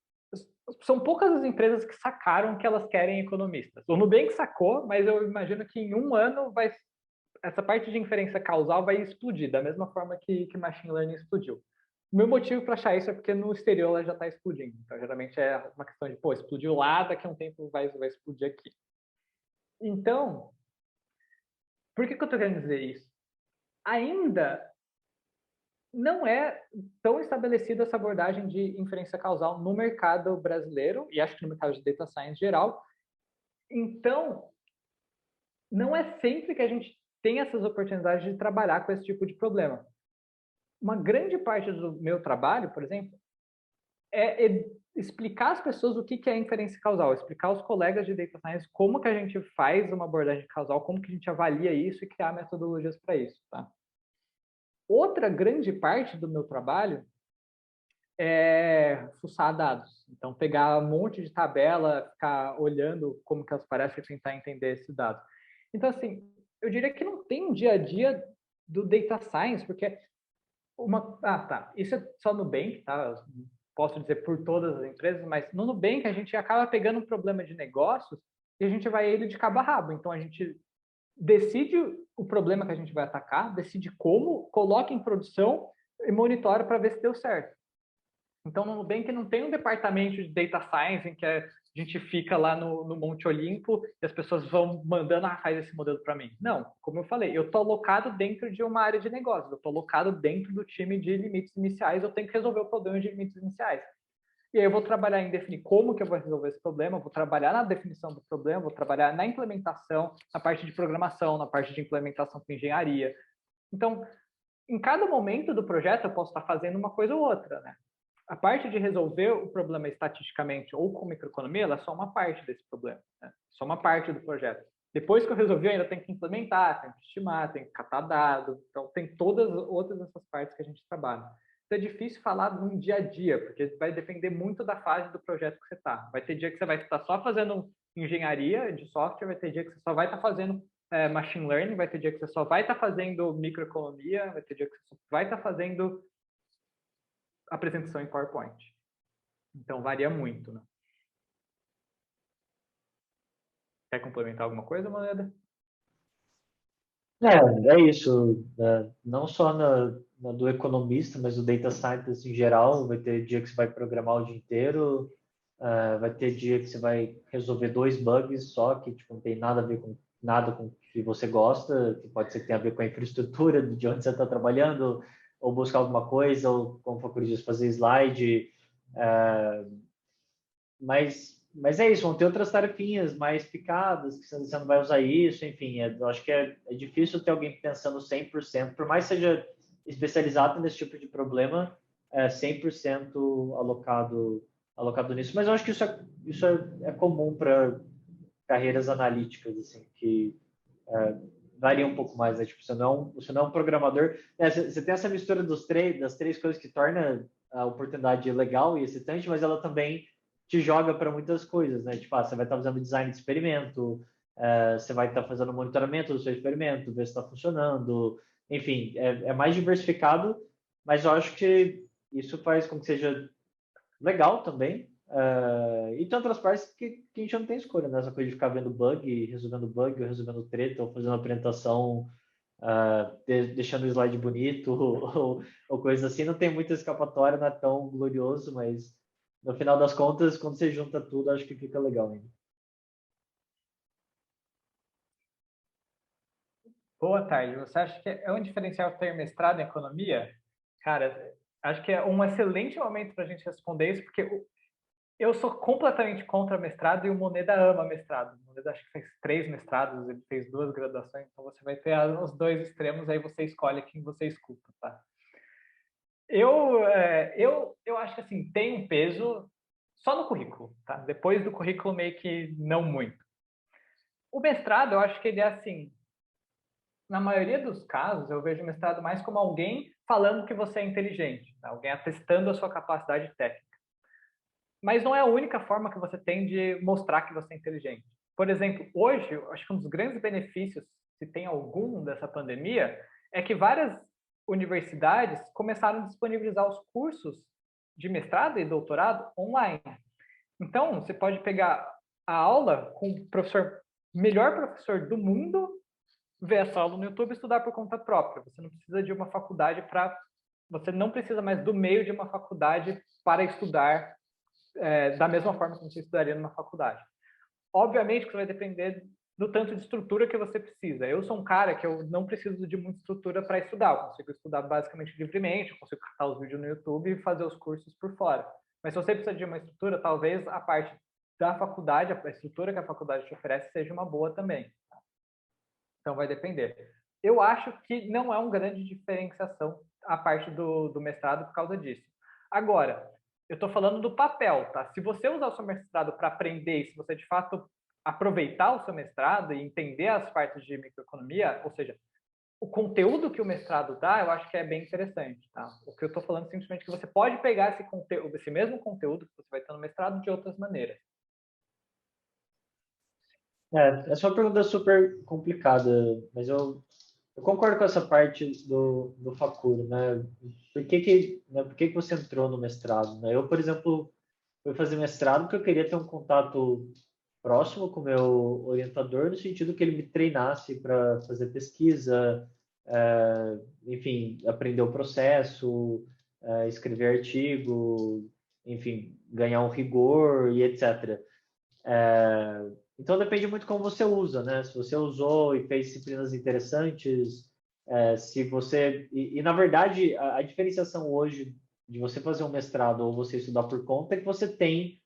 são poucas as empresas que sacaram que elas querem economistas. O Nubank sacou, mas eu imagino que em um ano essa parte de inferência causal vai explodir, da mesma forma que Machine Learning explodiu. O meu motivo para achar isso é porque no exterior ela já está explodindo. Então, geralmente é uma questão de, pô, explodiu lá, daqui a um tempo vai explodir aqui. Então, por que eu estou querendo dizer isso? Ainda não é tão estabelecida essa abordagem de inferência causal no mercado brasileiro, e acho que no mercado de data science geral. Então, não é sempre que a gente tem essas oportunidades de trabalhar com esse tipo de problema. Uma grande parte do meu trabalho, por exemplo, é explicar às pessoas o que é inferência causal, explicar aos colegas de data science como que a gente faz uma abordagem causal, como que a gente avalia isso e criar metodologias para isso, tá? Outra grande parte do meu trabalho é fuçar dados. Então, pegar um monte de tabela, ficar olhando como que elas parecem e tentar entender esse dado. Então, assim, eu diria que não tem um dia a dia do data science, porque tá, isso é só no Nubank, tá? Eu posso dizer por todas as empresas, mas no Nubank a gente acaba pegando um problema de negócios e a gente vai ele de cabo a rabo. Então, a gente decide o problema que a gente vai atacar, decide como, coloca em produção e monitoro para ver se deu certo. Então, no Nubank não tem um departamento de Data Science em que a gente fica lá no Monte Olimpo e as pessoas vão mandando, faz esse modelo para mim. Não, como eu falei, eu estou alocado dentro de uma área de negócio, eu estou alocado dentro do time de limites iniciais, eu tenho que resolver o problema de limites iniciais. E aí eu vou trabalhar em definir como que eu vou resolver esse problema, eu vou trabalhar na definição do problema, vou trabalhar na implementação, na parte de programação, na parte de implementação com engenharia. Então, em cada momento do projeto, eu posso estar fazendo uma coisa ou outra, né? A parte de resolver o problema estatisticamente ou com microeconomia, ela é só uma parte desse problema, né? Só uma parte do projeto. Depois que eu resolvi, eu ainda tenho que implementar, tenho que estimar, tenho que catar dado. Então, tem todas outras essas partes que a gente trabalha. Então, é difícil falar num dia a dia, porque vai depender muito da fase do projeto que você está. Vai ter dia que você vai estar só fazendo engenharia de software, vai ter dia que você só vai estar fazendo machine learning, vai ter dia que você só vai estar fazendo microeconomia, vai ter dia que você só vai estar fazendo apresentação em PowerPoint. Então, varia muito, né? Quer complementar alguma coisa, Moneda? É isso. Não só na do economista, mas do data scientist em geral. Vai ter dia que você vai programar o dia inteiro, vai ter dia que você vai resolver 2 bugs só, que tipo, não tem nada a ver com nada com o que você gosta, que pode ser que tenha a ver com a infraestrutura de onde você está trabalhando, ou buscar alguma coisa, ou, como o diz, fazer slide. Mas é isso, vão ter outras tarefinhas mais picadas, que você não vai usar isso, enfim, eu acho que é difícil ter alguém pensando 100%, por mais que seja especializado nesse tipo de problema, 100% alocado nisso, mas eu acho que isso é comum para carreiras analíticas, assim, que varia um pouco mais, né? Tipo, você não é um programador, você tem essa mistura das três coisas que torna a oportunidade legal e excitante, mas ela também te joga para muitas coisas, né? Tipo, você vai estar fazendo design de experimento, você vai estar fazendo monitoramento do seu experimento, ver se está funcionando, enfim, é mais diversificado, mas eu acho que isso faz com que seja legal também. E tem outras partes que a gente não tem escolha, né? Essa coisa de ficar vendo resolvendo bug, ou resolvendo treta, ou fazendo apresentação, deixando o slide bonito, ou coisa assim. Não tem muita escapatória, não é tão glorioso, mas no final das contas, quando você junta tudo, acho que fica legal ainda. Boa tarde. Você acha que é um diferencial ter mestrado em economia? Cara, acho que é um excelente momento para a gente responder isso, porque eu sou completamente contra mestrado e o Moneda ama mestrado. O Moneda acho que fez 3 mestrados, ele fez 2 graduações, então você vai ter os dois extremos, aí você escolhe quem você escuta, tá? Eu acho que assim, tem um peso só no currículo, tá? Depois do currículo, meio que não muito. O mestrado, eu acho que ele é assim, na maioria dos casos, eu vejo o mestrado mais como alguém falando que você é inteligente, tá? Alguém atestando a sua capacidade técnica. Mas não é a única forma que você tem de mostrar que você é inteligente. Por exemplo, hoje, eu acho que um dos grandes benefícios, se tem algum dessa pandemia, é que várias universidades começaram a disponibilizar os cursos de mestrado e doutorado online. Então, você pode pegar a aula com o melhor professor do mundo, ver essa aula no YouTube e estudar por conta própria. Você não precisa de uma faculdade você não precisa mais do meio de uma faculdade para estudar da mesma forma que você estudaria numa faculdade. Obviamente que vai depender do tanto de estrutura que você precisa. Eu sou um cara que eu não preciso de muita estrutura para estudar. Eu consigo estudar basicamente livremente, eu consigo catar os vídeos no YouTube e fazer os cursos por fora. Mas se você precisa de uma estrutura, talvez a parte da faculdade, a estrutura que a faculdade te oferece seja uma boa também. Então vai depender. Eu acho que não é uma grande diferenciação a parte do mestrado por causa disso. Agora, eu estou falando do papel, tá? Se você usar o seu mestrado para aprender, se você de fato aproveitar o seu mestrado e entender as partes de microeconomia, ou seja, o conteúdo que o mestrado dá, eu acho que é bem interessante, tá? O que eu estou falando é simplesmente que você pode pegar esse mesmo conteúdo que você vai ter no mestrado de outras maneiras. Essa é uma pergunta super complicada, mas eu concordo com essa parte do Facuro, né? Por que você entrou no mestrado, né? Eu, por exemplo, fui fazer mestrado porque eu queria ter um contato próximo com o meu orientador, no sentido que ele me treinasse para fazer pesquisa, enfim, aprender o processo, escrever artigo, enfim, ganhar um rigor e etc. Então depende muito como você usa, né? Se você usou e fez disciplinas interessantes, se você e na verdade a diferenciação hoje de você fazer um mestrado ou você estudar por conta é que você tem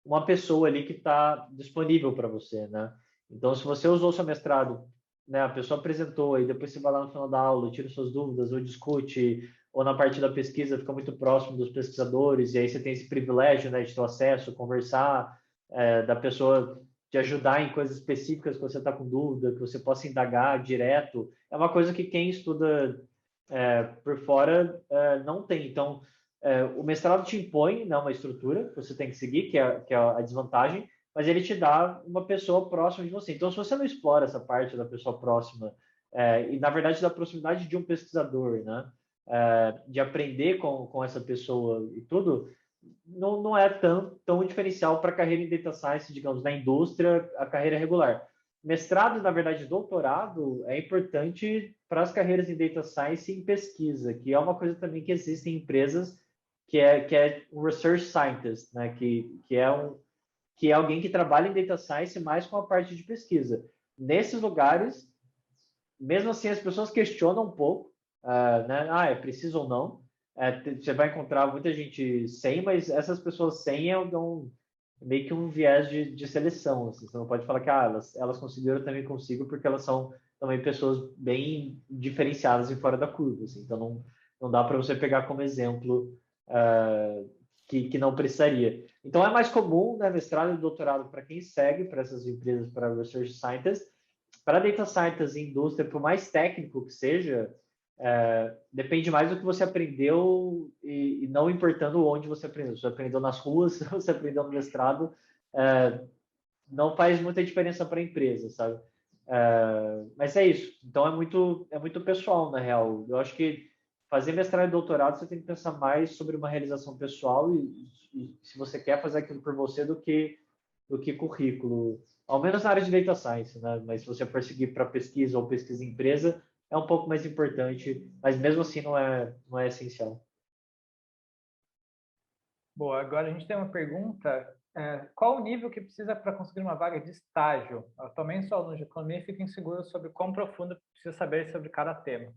uma pessoa ali que está disponível para você, né? Então se você usou seu mestrado, né? A pessoa apresentou e depois você vai lá no final da aula, tira suas dúvidas ou discute ou na parte da pesquisa fica muito próximo dos pesquisadores e aí você tem esse privilégio, né, de ter acesso, conversar, da pessoa te ajudar em coisas específicas que você está com dúvida, que você possa indagar direto, é uma coisa que quem estuda por fora não tem. Então, o mestrado te impõe, né, uma estrutura que você tem que seguir, que é a desvantagem, mas ele te dá uma pessoa próxima de você. Então, se você não explora essa parte da pessoa próxima, e na verdade da proximidade de um pesquisador, né, de aprender com essa pessoa e tudo, não é tão diferencial para a carreira em data science, digamos, na indústria, a carreira regular. Mestrado, na verdade, doutorado é importante para as carreiras em data science e em pesquisa, que é uma coisa também que existe em empresas que é um research scientist, né? Que é alguém que trabalha em data science mais com a parte de pesquisa. Nesses lugares, mesmo assim, as pessoas questionam um pouco, né? É preciso ou não? Você vai encontrar muita gente sem, mas essas pessoas sem dão meio que um viés de seleção. Assim. Você não pode falar que elas conseguiram, eu também consigo, porque elas são também pessoas bem diferenciadas e fora da curva. Assim. Então, não dá para você pegar como exemplo que não precisaria. Então, é mais comum, né, mestrado e doutorado para quem segue, para essas empresas, para research scientists. Para data science e indústria, por mais técnico que seja, depende mais do que você aprendeu e não importando onde você aprendeu. Se você aprendeu nas ruas, se você aprendeu no mestrado, não faz muita diferença para a empresa, sabe? Mas é isso. Então é muito pessoal, na real. Eu acho que fazer mestrado e doutorado você tem que pensar mais sobre uma realização pessoal e se você quer fazer aquilo por você do que currículo. Ao menos na área de data science, né? Mas se você for seguir para pesquisa ou pesquisa em empresa, é um pouco mais importante, mas mesmo assim não é essencial. Boa, agora a gente tem uma pergunta. Qual o nível que precisa para conseguir uma vaga de estágio? Eu também sou aluno de economia e fico inseguro sobre quão profundo precisa saber sobre cada tema.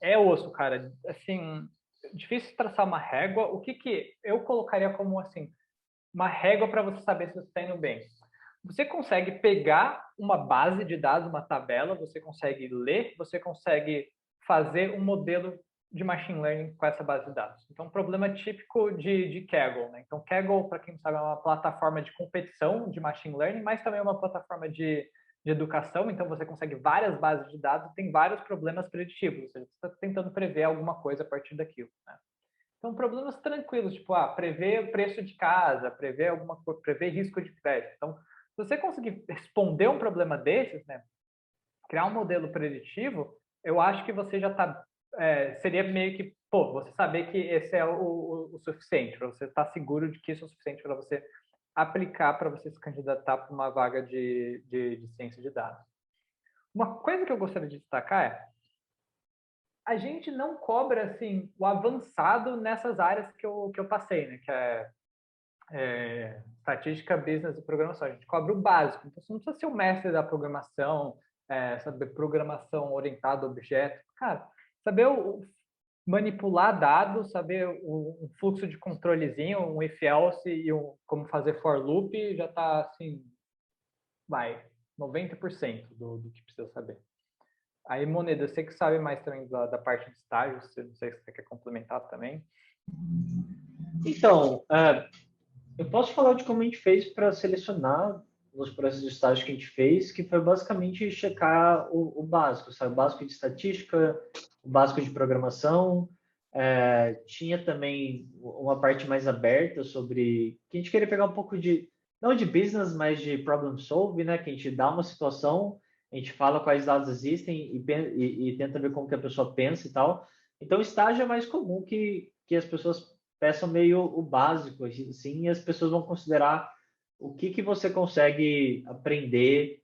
É osso, cara. Assim, difícil traçar uma régua. O que eu colocaria como, assim, uma régua para você saber se você está indo bem? Você consegue pegar uma base de dados, uma tabela, você consegue ler, você consegue fazer um modelo de machine learning com essa base de dados. Então, um problema típico de Kaggle. Né? Então, Kaggle, para quem não sabe, é uma plataforma de competição de machine learning, mas também é uma plataforma de educação. Então, você consegue várias bases de dados, tem vários problemas preditivos. Ou seja, você está tentando prever alguma coisa a partir daquilo. Né? Então, problemas tranquilos, tipo, prever preço de casa, prever alguma coisa, prever risco de crédito. Então, se você conseguir responder um problema desses, né, criar um modelo preditivo, eu acho que você já está, seria meio que, você saber que esse é o suficiente, para você estar seguro de que isso é o suficiente para você aplicar, para você se candidatar para uma vaga de ciência de dados. Uma coisa que eu gostaria de destacar a gente não cobra assim o avançado nessas áreas que eu passei, né? Que é estatística, business e programação. A gente cobra o básico. Então, você não precisa ser o mestre da programação, saber programação orientada a objeto. Cara, saber manipular dados, saber um fluxo de controlezinho, um if-else e como fazer for loop, já está assim, 90% do que precisa saber. Aí, Moneda, você que sabe mais também da parte de estágio, não sei se você quer complementar também. Então, eu posso falar de como a gente fez para selecionar nos processos de estágio que a gente fez, que foi basicamente checar o básico, sabe? O básico de estatística, o básico de programação. Tinha também uma parte mais aberta sobre que a gente queria pegar um pouco não de business, mas de problem solving, né? Que a gente dá uma situação, a gente fala quais dados existem e tenta ver como que a pessoa pensa e tal. Então, estágio é mais comum que as pessoas peçam meio o básico, assim, e as pessoas vão considerar o que você consegue aprender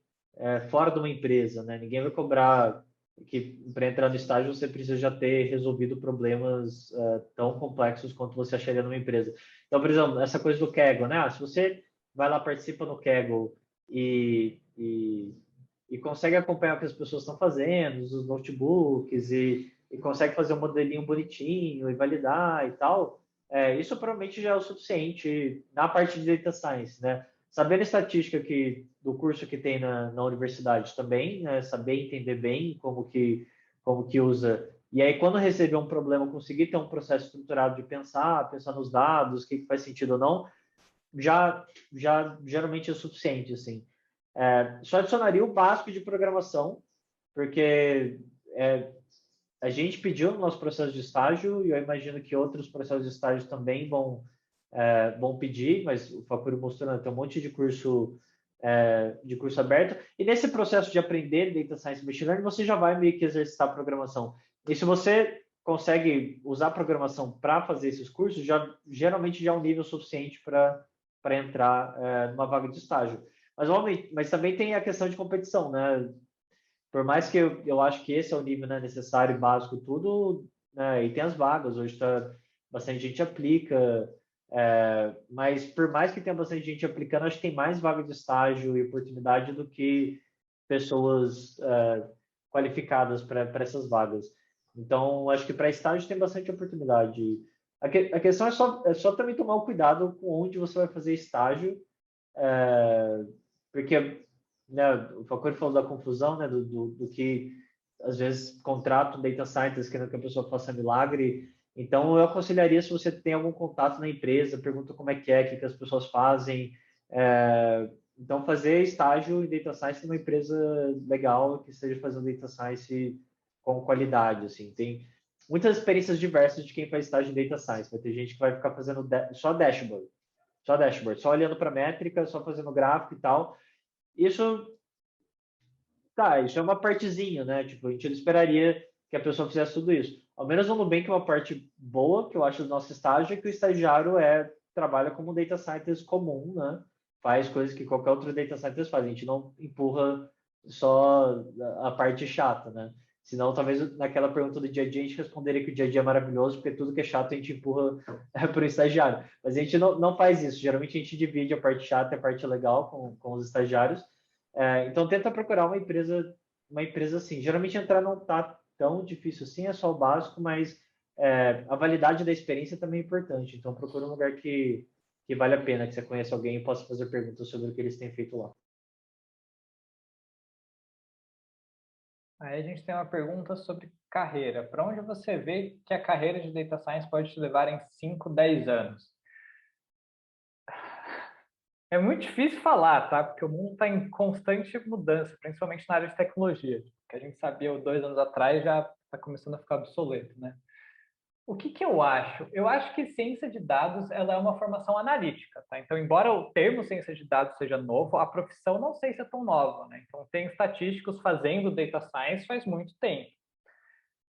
fora de uma empresa, né? Ninguém vai cobrar que para entrar no estágio você precisa já ter resolvido problemas tão complexos quanto você acharia numa empresa. Então, por exemplo, essa coisa do Kaggle, né? Se você vai lá, participa no Kaggle e consegue acompanhar o que as pessoas estão fazendo, os notebooks, e consegue fazer um modelinho bonitinho e validar e tal, isso provavelmente já é o suficiente na parte de data science, né? Saber a estatística do curso que tem na universidade também, né? Saber entender bem como que usa. E aí, quando receber um problema, conseguir ter um processo estruturado de pensar nos dados, o que faz sentido ou não, já geralmente é o suficiente, assim. Só adicionaria o básico de programação, porque a gente pediu no nosso processo de estágio, e eu imagino que outros processos de estágio também vão pedir, mas o Facuri mostrou, né, tem um monte de curso aberto. E nesse processo de aprender Data Science e Machine Learning, você já vai meio que exercitar a programação. E se você consegue usar a programação para fazer esses cursos, geralmente já é um nível suficiente para entrar numa vaga de estágio. Mas também tem a questão de competição, né? Por mais que eu acho que esse é o nível, né, necessário e básico, tudo, né, e tem as vagas, hoje bastante gente aplica, mas por mais que tenha bastante gente aplicando, acho que tem mais vaga de estágio e oportunidade do que pessoas qualificadas para essas vagas. Então, acho que para estágio tem bastante oportunidade. A questão é só também tomar o cuidado com onde você vai fazer estágio, porque, né, o Facor falou da confusão, né, do que às vezes contrata um data scientist querendo que a pessoa faça milagre. Então, eu aconselharia, se você tem algum contato na empresa, pergunta como é, o que as pessoas fazem. Então, fazer estágio em data science numa empresa legal que esteja fazendo data science com qualidade, assim. Tem muitas experiências diversas de quem faz estágio em data science. Vai ter gente que vai ficar fazendo só dashboard, só olhando para métrica, só fazendo gráfico e tal. Isso isso é uma partezinha, né? Tipo, a gente não esperaria que a pessoa fizesse tudo isso. Ao menos no Nubank, uma parte boa que eu acho do nosso estágio é que o estagiário trabalha como data scientist comum, né? Faz coisas que qualquer outro data scientist faz. A gente não empurra só a parte chata, né? Senão, talvez naquela pergunta do dia a dia, a gente responderia que o dia a dia é maravilhoso, porque tudo que é chato a gente empurra para o estagiário. Mas a gente não faz isso. Geralmente a gente divide a parte chata e a parte legal com os estagiários. Então tenta procurar uma empresa assim. Geralmente entrar não tá tão difícil assim, é só o básico, mas a validade da experiência também é importante. Então procura um lugar que vale a pena, que você conheça alguém e possa fazer perguntas sobre o que eles têm feito lá. Aí a gente tem uma pergunta sobre carreira. Para onde você vê que a carreira de Data Science pode te levar em 5, 10 anos? É muito difícil falar, tá? Porque o mundo está em constante mudança, principalmente na área de tecnologia. O que a gente sabia 2 anos atrás já está começando a ficar obsoleto, né? O que eu acho? Eu acho que ciência de dados ela é uma formação analítica, tá? Então, embora o termo ciência de dados seja novo, a profissão não sei se é tão nova, né? Então, tem estatísticos fazendo data science faz muito tempo.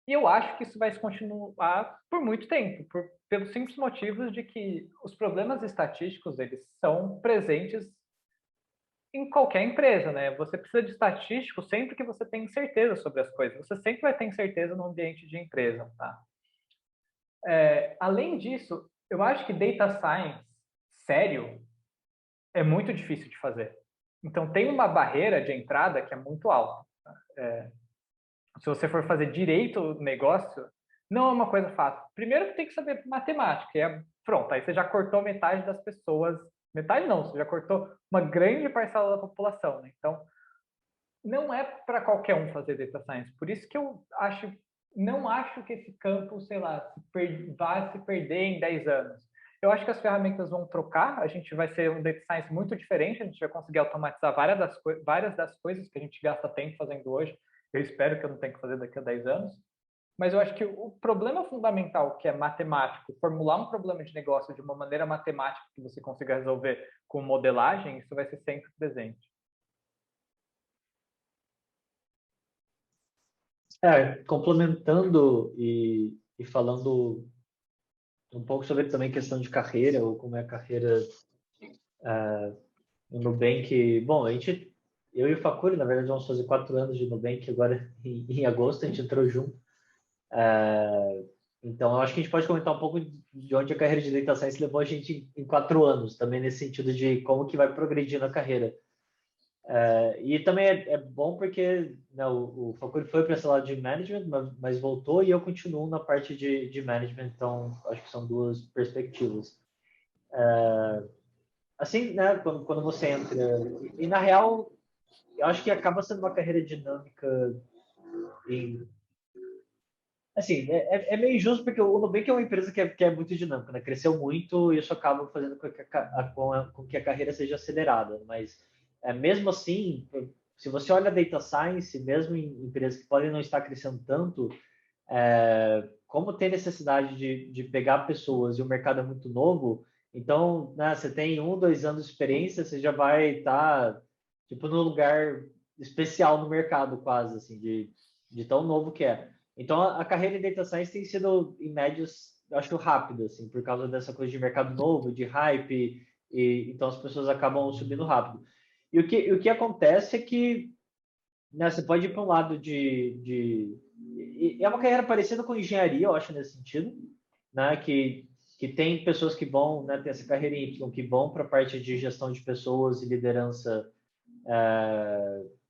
E eu acho que isso vai continuar por muito tempo, pelos simples motivos de que os problemas estatísticos eles são presentes em qualquer empresa, né? Você precisa de estatístico sempre que você tem certeza sobre as coisas. Você sempre vai ter certeza no ambiente de empresa, tá? Além disso, eu acho que data science sério é muito difícil de fazer. Então tem uma barreira de entrada que é muito alta. Se você for fazer direito o negócio, não é uma coisa fácil. Primeiro que tem que saber matemática. Pronto, aí você já cortou metade das pessoas. Metade não, você já cortou uma grande parcela da população. Né? Então, não é para qualquer um fazer data science. Por isso que eu não acho que esse campo, sei lá, vai se perder em 10 anos. Eu acho que as ferramentas vão trocar, a gente vai ser um data science muito diferente, a gente vai conseguir automatizar várias das coisas que a gente gasta tempo fazendo hoje. Eu espero que eu não tenha que fazer daqui a 10 anos. Mas eu acho que o problema fundamental, que é matemático, formular um problema de negócio de uma maneira matemática que você consiga resolver com modelagem, isso vai ser sempre presente. Complementando e falando um pouco sobre também questão de carreira, ou como é a carreira no Nubank. Bom, a gente eu e o Facuri, na verdade, vamos fazer 4 anos de Nubank agora em agosto, a gente entrou junto. Então, eu acho que a gente pode comentar um pouco de onde a carreira de Data Science levou a gente em 4 anos, também nesse sentido de como que vai progredir na carreira. E também é bom porque, né, o Facuri foi para esse lado de management, mas voltou e eu continuo na parte de management, então acho que são duas perspectivas. Assim, né, quando você entra, e na real, eu acho que acaba sendo uma carreira dinâmica em, assim, é meio injusto porque o Nubank é uma empresa que é muito dinâmica, né? Cresceu muito e isso acaba fazendo com que a carreira seja acelerada. Mas, mesmo assim, se você olha a Data Science, mesmo em empresas que podem não estar crescendo tanto, como tem necessidade de pegar pessoas e o mercado é muito novo, então, né, você tem 1, 2 anos de experiência, você já vai estar, tipo, num lugar especial no mercado, quase, assim, de tão novo que é. Então, a carreira em Data Science tem sido, em médias, eu acho rápida, assim, por causa dessa coisa de mercado novo, de hype, e então as pessoas acabam subindo rápido. O que acontece é que, né, você pode ir para um lado é uma carreira parecida com engenharia, eu acho, nesse sentido, né, que tem pessoas que vão, né, ter essa carreira em Y, que vão para a parte de gestão de pessoas e liderança.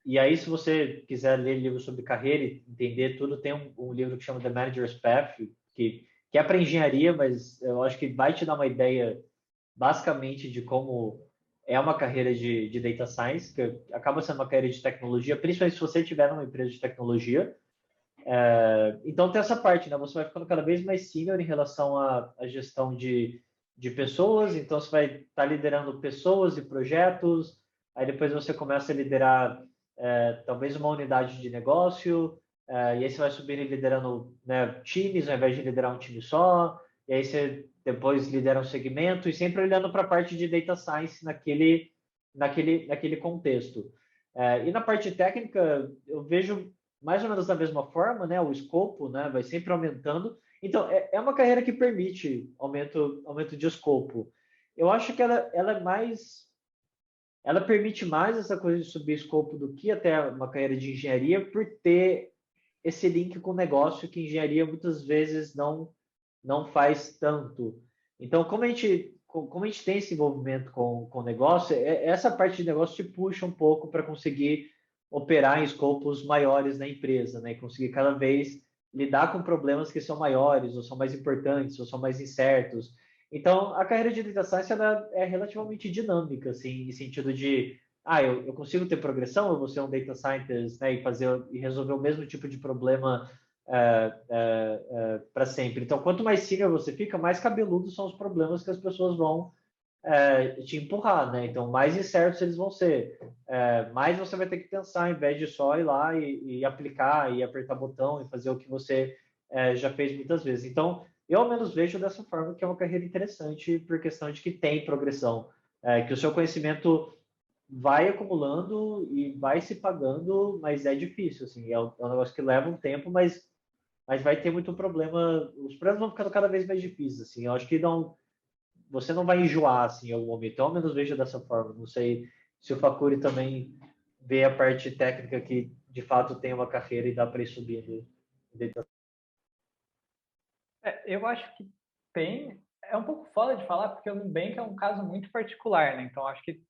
E aí, se você quiser ler livros sobre carreira e entender tudo, tem um livro que chama The Manager's Path, que é para engenharia, mas eu acho que vai te dar uma ideia, basicamente, de como é uma carreira de Data Science, que acaba sendo uma carreira de tecnologia, principalmente se você estiver numa empresa de tecnologia. Então, tem essa parte, né? Você vai ficando cada vez mais senior em relação à gestão de pessoas, então você vai estar liderando pessoas e projetos, aí depois você começa a liderar talvez uma unidade de negócio, e aí você vai subir liderando, né, times ao invés de liderar um time só, e aí você depois lidera um segmento, e sempre olhando para a parte de data science naquele contexto. E na parte técnica, eu vejo mais ou menos da mesma forma, né? O escopo, né, vai sempre aumentando. Então, é uma carreira que permite aumento de escopo. Eu acho que ela é mais ela permite mais essa coisa de subir escopo do que até uma carreira de engenharia, por ter esse link com o negócio que engenharia muitas vezes não faz tanto. Então, como a gente tem esse envolvimento com o negócio, essa parte de negócio te puxa um pouco para conseguir operar em escopos maiores na empresa, né? E conseguir cada vez lidar com problemas que são maiores, ou são mais importantes, ou são mais incertos. Então, a carreira de data science ela é relativamente dinâmica, assim, em sentido de, eu consigo ter progressão, eu vou ser um data scientist, né, e resolver o mesmo tipo de problema para sempre. Então, quanto mais senior você fica, mais cabeludos são os problemas que as pessoas vão te empurrar, né? Então, mais incertos eles vão ser. Mais você vai ter que pensar, em vez de só ir lá e aplicar, e apertar botão, e fazer o que você já fez muitas vezes. Então, eu ao menos vejo dessa forma que é uma carreira interessante por questão de que tem progressão, que o seu conhecimento vai acumulando e vai se pagando, mas é difícil, assim, é um negócio que leva um tempo, mas vai ter muito problema, os problemas vão ficando cada vez mais difíceis, assim, eu acho que você não vai enjoar, assim, em algum momento, eu ao menos vejo dessa forma, não sei se o Facuri também vê a parte técnica que de fato tem uma carreira e dá para ir subindo. Eu acho que tem. É um pouco foda de falar, porque o Nubank é um caso muito particular, né? Então, acho que,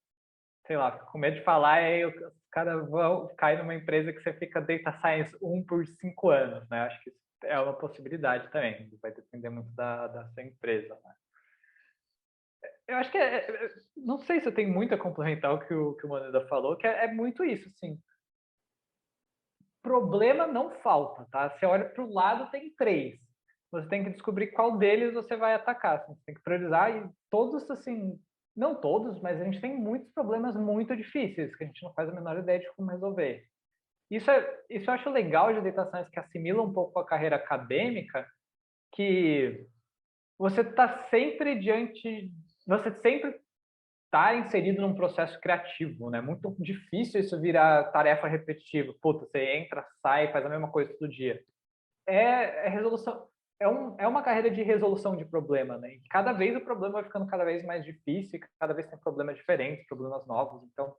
sei lá, fico com medo de falar, os caras vão cair numa empresa que você fica data science 1 por 5 anos, né? Acho que é uma possibilidade também, vai depender muito da sua empresa, né? Eu acho que não sei se eu tenho muito a complementar o que o Maneda falou, que é muito isso, assim. Problema não falta, tá? Você olha para o lado, tem três. Você tem que descobrir qual deles você vai atacar. Assim, você tem que priorizar e todos, assim, não todos, mas a gente tem muitos problemas muito difíceis que a gente não faz a menor ideia de como resolver. Isso eu acho legal de data science, que assimila um pouco a carreira acadêmica, que você está sempre você sempre está inserido num processo criativo, né? Muito difícil isso virar tarefa repetitiva. Puta, você entra, sai, faz a mesma coisa todo dia. Resolução, é uma carreira de resolução de problema, né? E cada vez o problema vai ficando cada vez mais difícil, cada vez tem problemas diferentes, problemas novos. Então,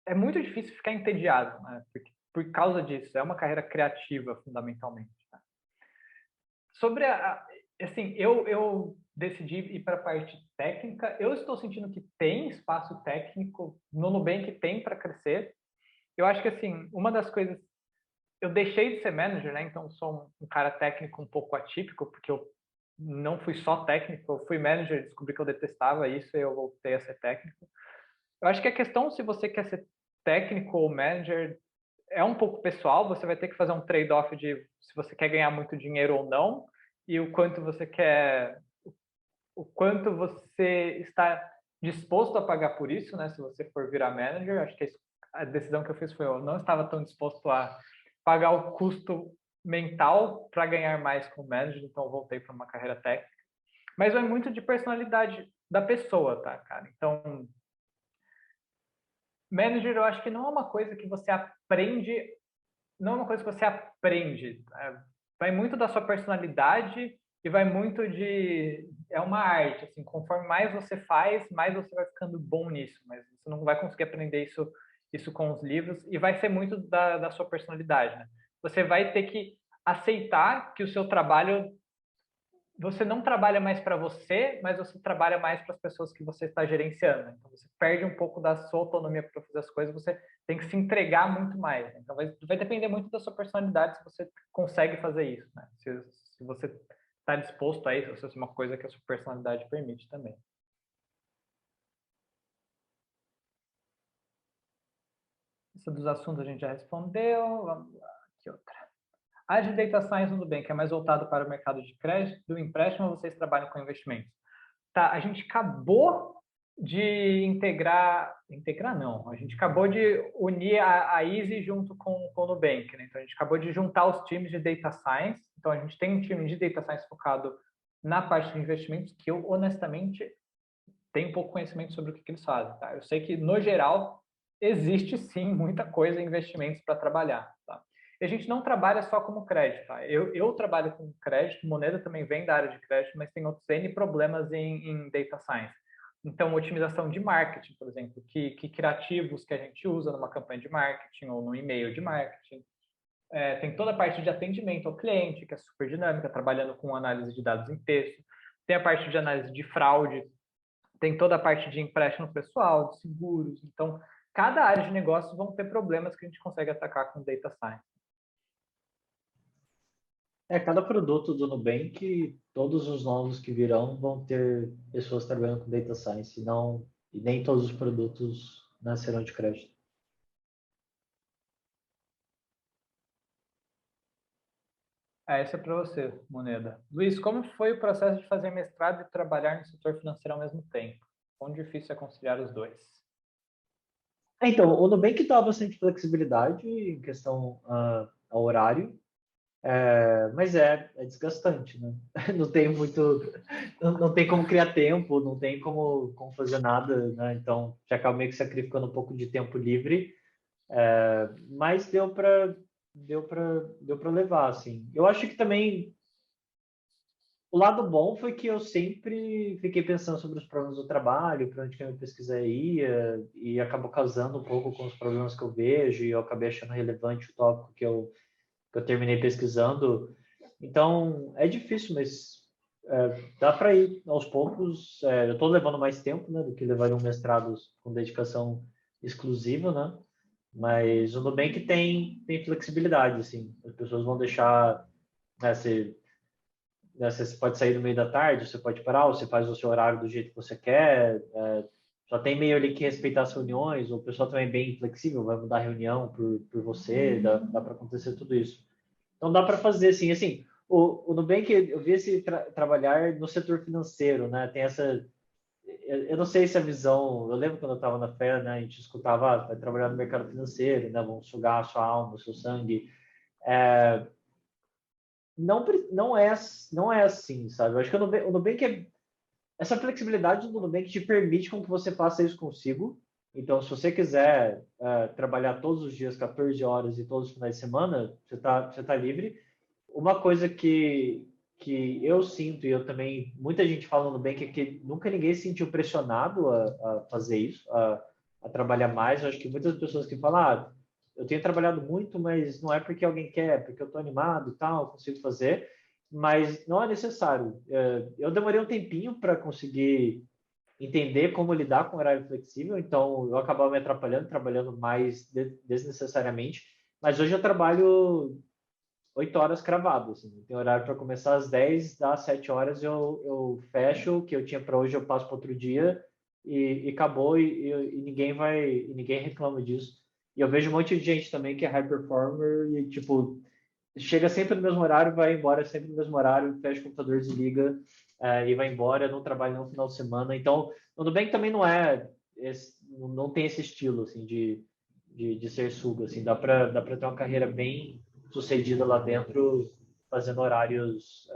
é muito difícil ficar entediado, né? Porque, por causa disso, é uma carreira criativa, fundamentalmente. Né? Sobre assim, eu decidi ir para a parte técnica. Eu estou sentindo que tem espaço técnico no Nubank, tem para crescer. Eu acho que, assim, uma das coisas... Eu deixei de ser manager, né? Então, sou um cara técnico um pouco atípico, porque eu não fui só técnico, eu fui manager, descobri que eu detestava isso e eu voltei a ser técnico. Eu acho que a questão, se você quer ser técnico ou manager, é um pouco pessoal. Você vai ter que fazer um trade-off de se você quer ganhar muito dinheiro ou não, e o quanto você quer, o quanto você está disposto a pagar por isso, né? Se você for virar manager, acho que a decisão que eu fiz foi eu não estava tão disposto a pagar o custo mental para ganhar mais como manager, então eu voltei para uma carreira técnica. Mas é muito de personalidade da pessoa, tá, cara? Então, manager, eu acho que não é uma coisa que você aprende, não é uma coisa que você aprende. Vai muito da sua personalidade e vai muito de... É uma arte, assim, conforme mais você faz, mais você vai ficando bom nisso, mas você não vai conseguir aprender isso com os livros e vai ser muito da sua personalidade, né? Você vai ter que aceitar que o seu trabalho... Você não trabalha mais para você, mas você trabalha mais para as pessoas que você está gerenciando. Então, você perde um pouco da sua autonomia para fazer as coisas, você tem que se entregar muito mais. Então, vai depender muito da sua personalidade se você consegue fazer isso, né? Se você está disposto a isso, se é uma coisa que a sua personalidade permite também. Esse dos assuntos a gente já respondeu. Vamos lá, que outra? A de Data Science no Nubank é mais voltado para o mercado de crédito, do empréstimo, ou vocês trabalham com investimentos? Tá, a gente acabou de integrar não, a gente acabou de unir a Easy junto com o Nubank, né? Então a gente acabou de juntar os times de Data Science. Então a gente tem um time de Data Science focado na parte de investimentos, que eu honestamente tenho pouco conhecimento sobre o que eles fazem, tá? Eu sei que no geral existe sim muita coisa em investimentos para trabalhar, tá? E a gente não trabalha só como crédito, tá? Eu trabalho com crédito, Moneda também vem da área de crédito, mas tem outros N problemas em Data Science. Então, otimização de marketing, por exemplo, que criativos que a gente usa numa campanha de marketing ou no e-mail de marketing. Tem toda a parte de atendimento ao cliente, que é super dinâmica, trabalhando com análise de dados em texto. Tem a parte de análise de fraude, tem toda a parte de empréstimo pessoal, de seguros. Então, cada área de negócio vão ter problemas que a gente consegue atacar com Data Science. Cada produto do Nubank, todos os novos que virão vão ter pessoas trabalhando com Data Science, e nem todos os produtos nascerão de crédito. Essa é para você, Moneda. Luiz, como foi o processo de fazer mestrado e trabalhar no setor financeiro ao mesmo tempo? Quão difícil é conciliar os dois? Então, o Nubank dá bastante flexibilidade em questão ao horário, mas é desgastante, né? Não tem muito, não tem como criar tempo, não tem como fazer nada, né? Então, já acaba meio que sacrificando um pouco de tempo livre, mas deu para levar, assim. Eu acho que também o lado bom foi que eu sempre fiquei pensando sobre os problemas do trabalho, para onde que a minha pesquisa ia, e acabou casando um pouco com os problemas que eu vejo, e eu acabei achando relevante o tópico que eu terminei pesquisando. Então, é difícil, mas dá para ir aos poucos. Eu estou levando mais tempo, né, do que levaria um mestrado com dedicação exclusiva, né? Mas o Nubank tem flexibilidade, assim. As pessoas vão deixar, né, você pode sair no meio da tarde, você pode parar, você faz o seu horário do jeito que você quer. Só tem meio ali que respeitar as reuniões. O pessoal também é bem flexível, vai mudar a reunião por você, dá para acontecer tudo isso. Então dá para fazer assim, o Nubank, eu vi esse trabalhar no setor financeiro, né? Tem essa, eu não sei se a visão, eu lembro quando eu estava na feira, né? A gente escutava, vai trabalhar no mercado financeiro, né? Vão sugar a sua alma, o seu sangue. Não, não é assim, sabe? Eu acho que o Nubank essa flexibilidade do Nubank te permite com que você faça isso consigo. Então, se você quiser trabalhar todos os dias 14 horas e todos os finais de semana, você tá livre. Uma coisa que eu sinto, e eu também, muita gente fala no Nubank, é que nunca ninguém se sentiu pressionado a fazer isso, a trabalhar mais. Eu acho que muitas pessoas que falam, eu tenho trabalhado muito, mas não é porque alguém quer, é porque eu estou animado e tal, consigo fazer, mas não é necessário. Eu demorei um tempinho para conseguir entender como lidar com horário flexível, então eu acabava me atrapalhando, trabalhando mais desnecessariamente, mas hoje eu trabalho 8 horas cravado, assim, tem horário para começar às 10, dá 7 horas eu fecho, o que eu tinha para hoje eu passo para outro dia e acabou e ninguém reclama disso. E eu vejo um monte de gente também que é high performer e tipo chega sempre no mesmo horário, vai embora sempre no mesmo horário, fecha o computador, desliga e vai embora, não trabalha no final de semana. Então, o Nubank também não tem esse estilo assim de ser suga, assim, dá para ter uma carreira bem sucedida lá dentro, fazendo horários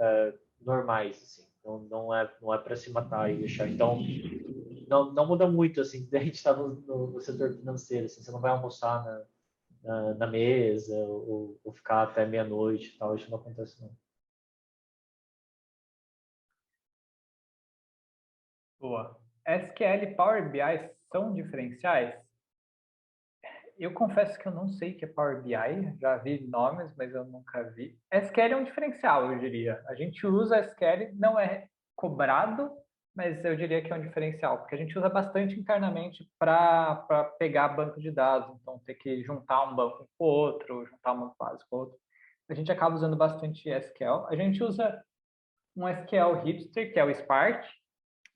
normais, assim. Não é para se matar e deixar. Então, não muda muito assim, da gente estar no setor financeiro, assim, você não vai almoçar na mesa ou ficar até meia-noite e tal, isso não acontece não. Boa. SQL e Power BI são diferenciais? Eu confesso que eu não sei o que é Power BI, já vi nomes, mas eu nunca vi. SQL é um diferencial, eu diria. A gente usa SQL, não é cobrado, mas eu diria que é um diferencial, porque a gente usa bastante internamente para pegar banco de dados, então ter que juntar um banco com o outro, juntar uma base com o outro. A gente acaba usando bastante SQL. A gente usa um SQL hipster, que é o Spark,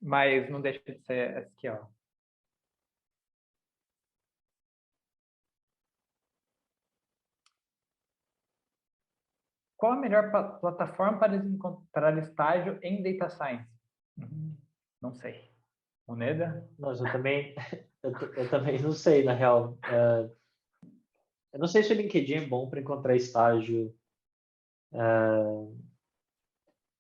mas não deixa de ser SQL. Qual a melhor plataforma para encontrar estágio em Data Science? Não sei. Moneda? Mas eu também, eu também não sei, na real. Eu não sei se o LinkedIn é bom para encontrar estágio.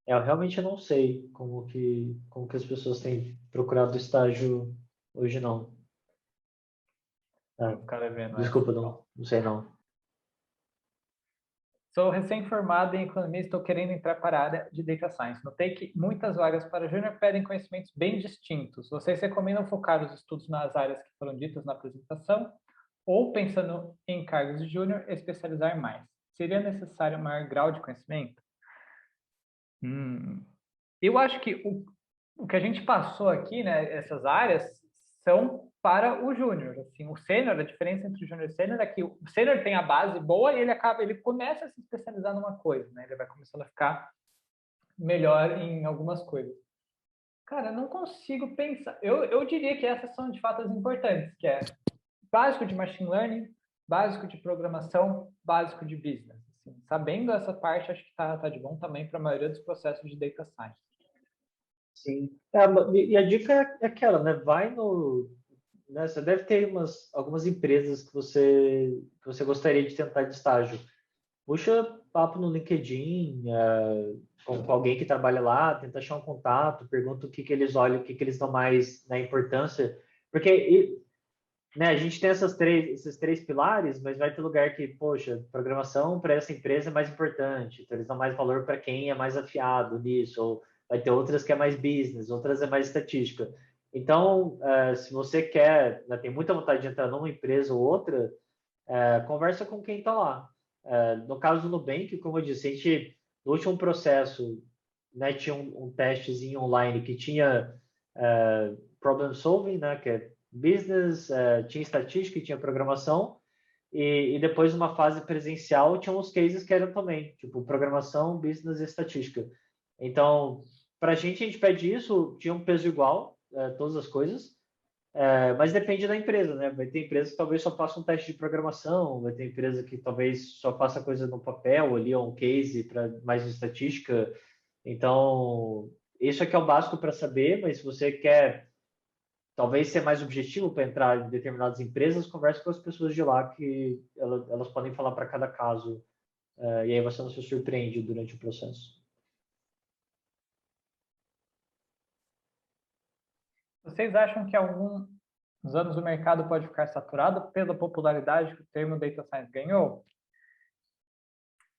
Eu realmente não sei como que as pessoas têm procurado estágio hoje, não. Vou Ah, ficar devendo essa, desculpa, então. não sei não. Sou recém-formado em economia e estou querendo entrar para a área de Data Science. Notei que muitas vagas para júnior pedem conhecimentos bem distintos. Vocês recomendam focar os estudos nas áreas que foram ditas na apresentação ou, pensando em cargos de júnior, especializar mais? Seria necessário um maior grau de conhecimento? Hum, Eu acho que o que a gente passou aqui, né, essas áreas, são para o júnior. Assim, o sênior, a diferença entre o júnior e o sênior é que o sênior tem a base boa e ele começa a se especializar numa coisa, né? Ele vai começando a ficar melhor em algumas coisas. Cara, eu não consigo pensar. Eu diria que essas são de fato as importantes, que é básico de machine learning, básico de programação, básico de business. Assim, sabendo essa parte, acho que tá de bom também para a maioria dos processos de data science. Sim. E a dica é aquela, né? Vai no, né? Você deve ter algumas empresas que você gostaria de tentar de estágio. Puxa papo no LinkedIn, com alguém que trabalha lá, tenta achar um contato, pergunta o que eles olham, o que eles dão mais na importância. Porque, né, a gente tem esses três pilares, mas vai ter lugar que, poxa, programação para essa empresa é mais importante, então eles dão mais valor para quem é mais afiado nisso, ou vai ter outras que é mais business, outras é mais estatística. Então, se você quer, né, tem muita vontade de entrar numa empresa ou outra, conversa com quem está lá. No caso do Nubank, como eu disse, a gente, no último processo, né, tinha um testezinho online que tinha problem solving, né, que é business, tinha estatística e tinha programação, e depois uma fase presencial tinha uns cases que eram também, tipo programação, business e estatística. Então, para a gente pede isso, tinha um peso igual, todas as coisas, mas depende da empresa, né? Vai ter empresa que talvez só faça um teste de programação, vai ter empresa que talvez só faça coisa no papel ali, ou um case para mais estatística. Então, isso aqui é o básico para saber, mas se você quer talvez ser mais objetivo para entrar em determinadas empresas, converse com as pessoas de lá que elas podem falar para cada caso, e aí você não se surpreende durante o processo. Vocês acham que alguns anos o mercado pode ficar saturado pela popularidade que o termo data science ganhou?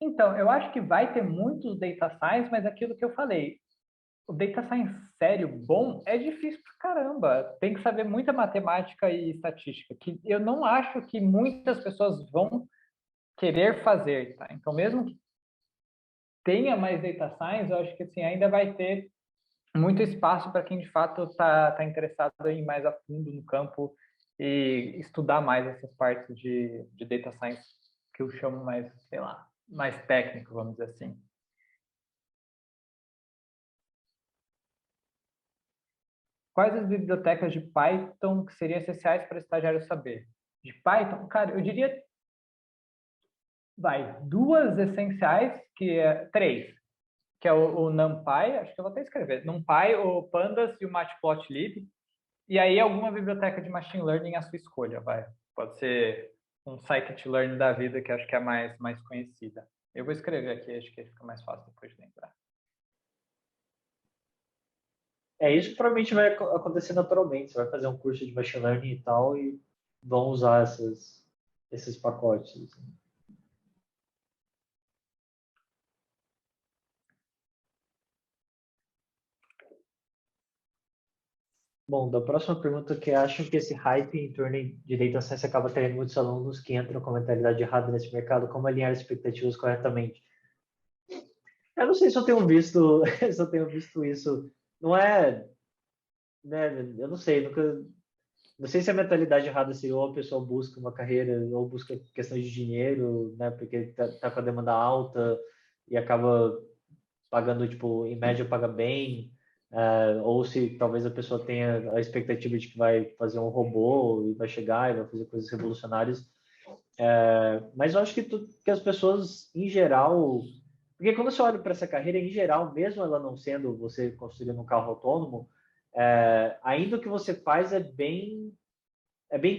Então, eu acho que vai ter muitos data science, mas aquilo que eu falei, o data science sério, bom, é difícil pra caramba. Tem que saber muita matemática e estatística, que eu não acho que muitas pessoas vão querer fazer, tá? Então, mesmo que tenha mais data science, eu acho que assim, ainda vai ter muito espaço para quem de fato está interessado em ir mais a fundo no campo e estudar mais essas partes de data science que eu chamo mais, sei lá, mais técnico, vamos dizer assim. Quais as bibliotecas de Python que seriam essenciais para estagiário saber? De Python, cara, eu diria, duas essenciais, três, que é o NumPy, acho que eu vou até escrever, NumPy, o Pandas e o Matplotlib. E aí alguma biblioteca de machine learning à sua escolha, vai. Pode ser um scikit-learn da vida, que acho que é a mais conhecida. Eu vou escrever aqui, acho que fica mais fácil depois de lembrar. Isso provavelmente vai acontecer naturalmente. Você vai fazer um curso de machine learning e tal, e vão usar esses pacotes, assim. Bom, da próxima pergunta, que acham que esse hype em torno de data science acaba trazendo muitos alunos que entram com a mentalidade errada nesse mercado, como alinhar expectativas corretamente? Eu não sei se eu tenho visto, se eu tenho visto isso. Não é, né? Eu não sei, nunca, não sei se a mentalidade errada seria ou a pessoa busca uma carreira ou busca questão de dinheiro, né? Porque tá com a demanda alta e acaba pagando, tipo, em média paga bem, ou se talvez a pessoa tenha a expectativa de que vai fazer um robô e vai chegar e vai fazer coisas revolucionárias. Mas eu acho que as pessoas, em geral, porque quando você olha para essa carreira, em geral, mesmo ela não sendo você construindo um carro autônomo, ainda o que você faz é bem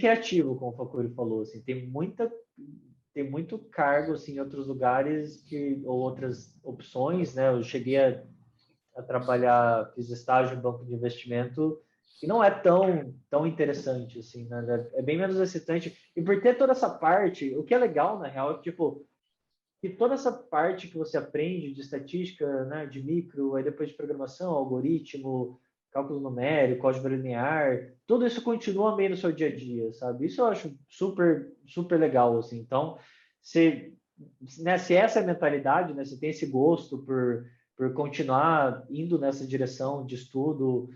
criativo, como o Fakuri falou, assim, tem muito cargo assim em outros lugares ou outras opções, né? Eu cheguei a trabalhar, fiz estágio em banco de investimento e não é tão interessante assim, né? É bem menos excitante. E por ter toda essa parte, o que é legal na real é que, tipo, que toda essa parte que você aprende de estatística, né, de micro, aí depois de programação, algoritmo, cálculo numérico, álgebra linear, tudo isso continua meio no seu dia a dia, sabe? Isso eu acho super legal, assim. Então, se, né, se essa é a mentalidade, né, se tem esse gosto por continuar indo nessa direção de estudo,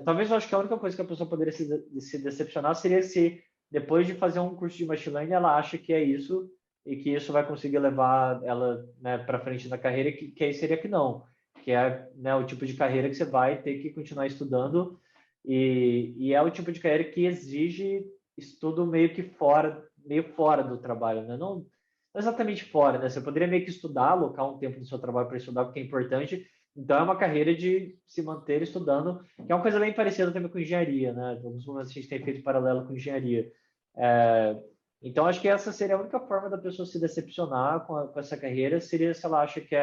talvez eu acho que a única coisa que a pessoa poderia se decepcionar seria se depois de fazer um curso de machine learning ela acha que é isso e que isso vai conseguir levar ela, né, para frente na carreira, que aí seria que não, que é, né, o tipo de carreira que você vai ter que continuar estudando e é o tipo de carreira que exige estudo meio fora do trabalho, né? Não exatamente fora, né? Você poderia meio que estudar, alocar um tempo do seu trabalho para estudar, porque é importante. Então é uma carreira de se manter estudando, que é uma coisa bem parecida também com engenharia, né? Em alguns momentos a gente tem feito paralelo com engenharia. É, então, acho que essa seria a única forma da pessoa se decepcionar com essa carreira, seria se ela acha que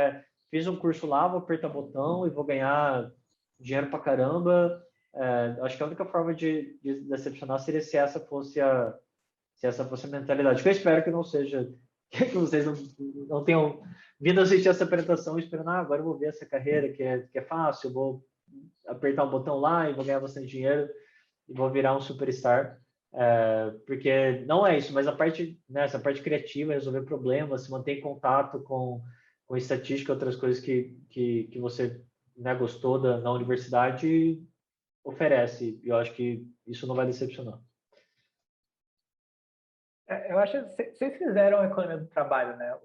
fiz um curso lá, vou apertar botão e vou ganhar dinheiro pra caramba. Acho que a única forma de decepcionar seria se essa fosse a mentalidade. Que eu espero que não seja, que vocês não tenham vindo assistir essa apresentação esperando, agora eu vou ver essa carreira que é fácil, vou apertar um botão lá e vou ganhar bastante dinheiro e vou virar um superstar. Porque não é isso, mas a parte, né, essa parte criativa, resolver problemas, se manter em contato com estatística, outras coisas que você, né, gostou na universidade, oferece. E eu acho que isso não vai decepcionar. Eu acho que vocês fizeram a economia do trabalho, né?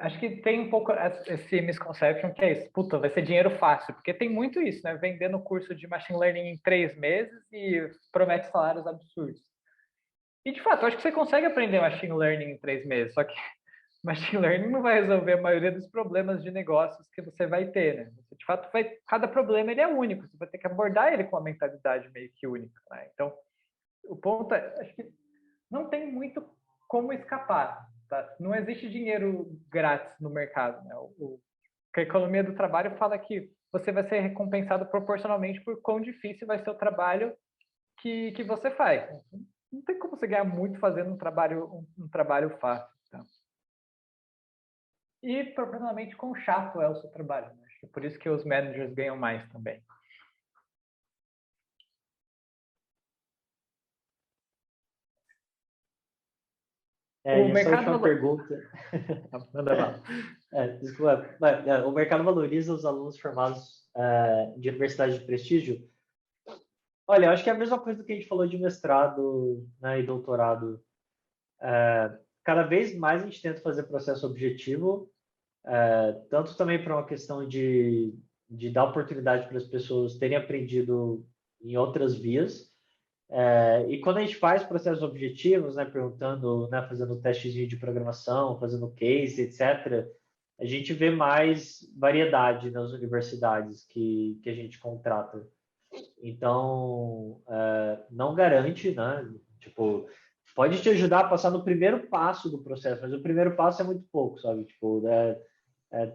Acho que tem um pouco esse misconception que é isso, puta, vai ser dinheiro fácil, porque tem muito isso, né? Vendendo curso de machine learning em 3 meses e promete salários absurdos. E de fato, acho que você consegue aprender machine learning em 3 meses, só que machine learning não vai resolver a maioria dos problemas de negócios que você vai ter, né? Você, de fato, cada problema ele é único, você vai ter que abordar ele com uma mentalidade meio que única, né? Então, o ponto é, acho que não tem muito como escapar, tá? Não existe dinheiro grátis no mercado, né? A economia do trabalho fala que você vai ser recompensado proporcionalmente por quão difícil vai ser o trabalho que você faz. Não tem como você ganhar muito fazendo um trabalho fácil. Tá? e proporcionalmente quão chato é o seu trabalho. Né? Acho que é por isso que os managers ganham mais também. E essa última pergunta... Manda lá. Desculpa. O mercado valoriza os alunos formados de universidade de prestígio? Olha, eu acho que é a mesma coisa que a gente falou de mestrado, né, e doutorado. Cada vez mais a gente tenta fazer processo objetivo, tanto também para uma questão de dar oportunidade para as pessoas terem aprendido em outras vias. E quando a gente faz processos objetivos, né, perguntando, né, fazendo testezinho de programação, fazendo case, etc., a gente vê mais variedade nas universidades que a gente contrata. Então, não garante, né? Tipo, pode te ajudar a passar no primeiro passo do processo, mas o primeiro passo é muito pouco, sabe? Tipo,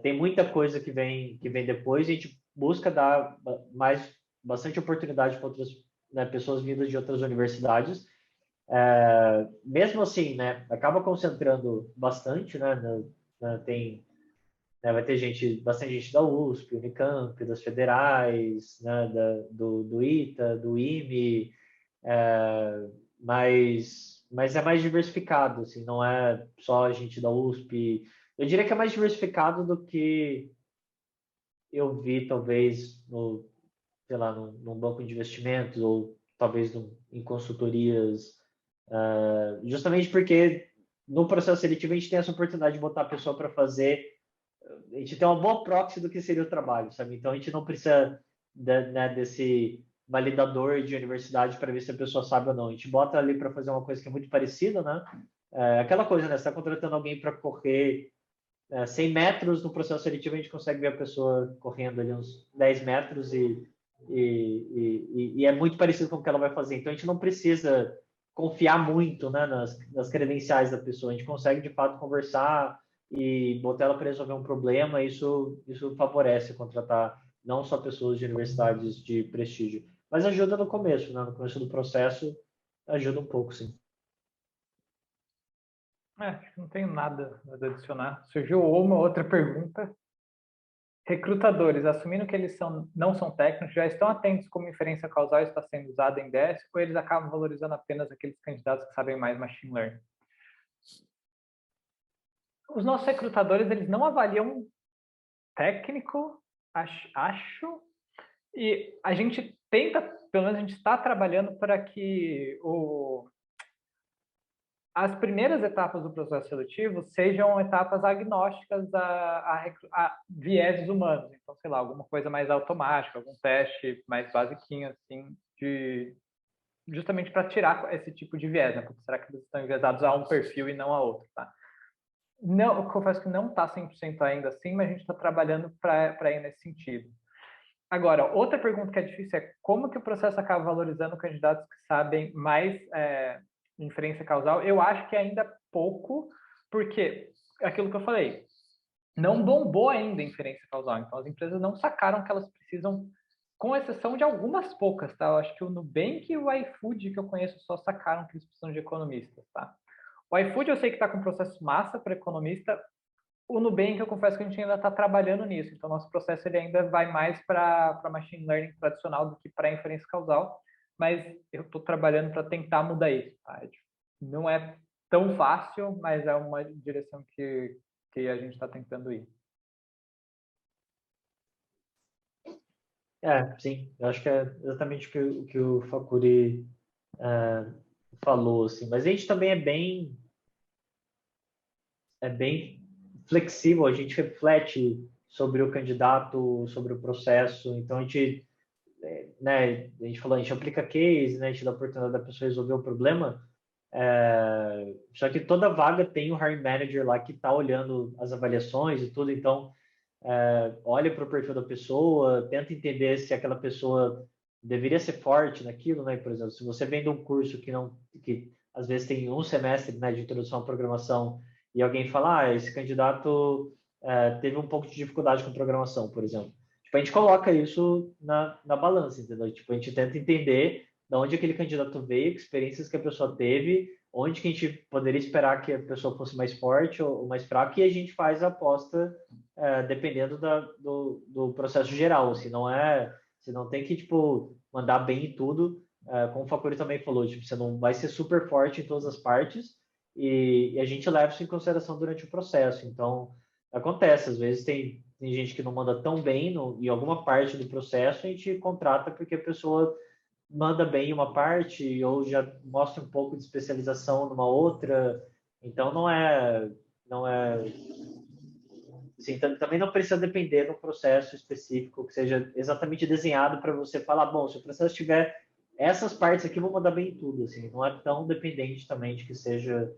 tem muita coisa que vem depois e a gente busca dar bastante oportunidade para outras, né, pessoas vindas de outras universidades. Mesmo assim, né, acaba concentrando bastante, né, vai ter bastante gente da USP, Unicamp, das federais, né, do ITA, do IME, mas é mais diversificado, assim, não é só a gente da USP. Eu diria que é mais diversificado do que eu vi, talvez, sei lá, num banco de investimentos ou talvez em consultorias, justamente porque no processo seletivo a gente tem essa oportunidade de botar a pessoa para fazer, a gente tem uma boa proxy do que seria o trabalho, sabe? Então a gente não precisa né, desse validador de universidade para ver se a pessoa sabe ou não. A gente bota ali para fazer uma coisa que é muito parecida, né? Aquela coisa, né? Você está contratando alguém para correr 100 metros no processo seletivo, a gente consegue ver a pessoa correndo ali uns 10 metros e é muito parecido com o que ela vai fazer. Então, a gente não precisa confiar muito, né, nas credenciais da pessoa. A gente consegue, de fato, conversar e botar ela para resolver um problema. Isso favorece contratar não só pessoas de universidades de prestígio, mas ajuda no começo, né? No começo do processo, ajuda um pouco, sim. Acho que não tenho nada a adicionar. Surgiu uma outra pergunta. Recrutadores, assumindo que eles não são técnicos, já estão atentos como inferência causal está sendo usada em DS, ou eles acabam valorizando apenas aqueles candidatos que sabem mais machine learning? Os nossos recrutadores, eles não avaliam técnico, acho, e a gente tenta, pelo menos a gente está trabalhando para que as primeiras etapas do processo seletivo sejam etapas agnósticas a vieses humanos. Então, sei lá, alguma coisa mais automática, algum teste mais basiquinho, assim, justamente para tirar esse tipo de viés, né? Porque será que eles estão enviesados a um perfil e não a outro, tá? Não, eu confesso que não está 100% ainda assim, mas a gente está trabalhando para ir nesse sentido. Agora, outra pergunta que é difícil é como que o processo acaba valorizando candidatos que sabem mais inferência causal? Eu acho que ainda pouco, porque aquilo que eu falei, não bombou ainda a inferência causal. Então, as empresas não sacaram que elas precisam, com exceção de algumas poucas, tá? Eu acho que o Nubank e o iFood, que eu conheço, só sacaram que eles precisam de economistas, tá? O iFood eu sei que está com um processo massa para economista. O Nubank, eu confesso que a gente ainda está trabalhando nisso. Então, nosso processo ele ainda vai mais para machine learning tradicional do que para inferência causal. Mas eu estou trabalhando para tentar mudar isso. Tá? Não é tão fácil, mas é uma direção que a gente está tentando ir. Sim. Eu acho que é exatamente o que o Fakuri falou, assim. Mas a gente também é bem flexível, a gente reflete sobre o candidato, sobre o processo. Então, a gente, né, a gente falou, a gente aplica case, né, a gente dá a oportunidade da pessoa resolver o problema. Só que toda vaga tem o hiring manager lá que está olhando as avaliações e tudo. Então, olha para o perfil da pessoa, tenta entender se aquela pessoa deveria ser forte naquilo, né? Por exemplo, se você vem de um curso que às vezes tem um semestre, né, de introdução à programação e alguém fala, esse candidato teve um pouco de dificuldade com programação, por exemplo. Tipo, a gente coloca isso na balança, entendeu? Tipo, a gente tenta entender de onde aquele candidato veio, que experiências que a pessoa teve, onde que a gente poderia esperar que a pessoa fosse mais forte ou mais fraca, e a gente faz a aposta dependendo do processo geral, assim, você não tem que, tipo, mandar bem em tudo, como o Facuri também falou, tipo, você não vai ser super forte em todas as partes, e a gente leva isso em consideração durante o processo, então, acontece, às vezes tem gente que não manda tão bem em alguma parte do processo, a gente contrata porque a pessoa manda bem em uma parte ou já mostra um pouco de especialização numa outra. Então não é assim, também não precisa depender de um processo específico que seja exatamente desenhado para você falar, bom, se o processo tiver essas partes aqui, vou mandar bem em tudo, assim, não é tão dependente também de que seja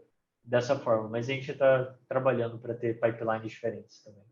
dessa forma, mas a gente está trabalhando para ter pipelines diferentes também.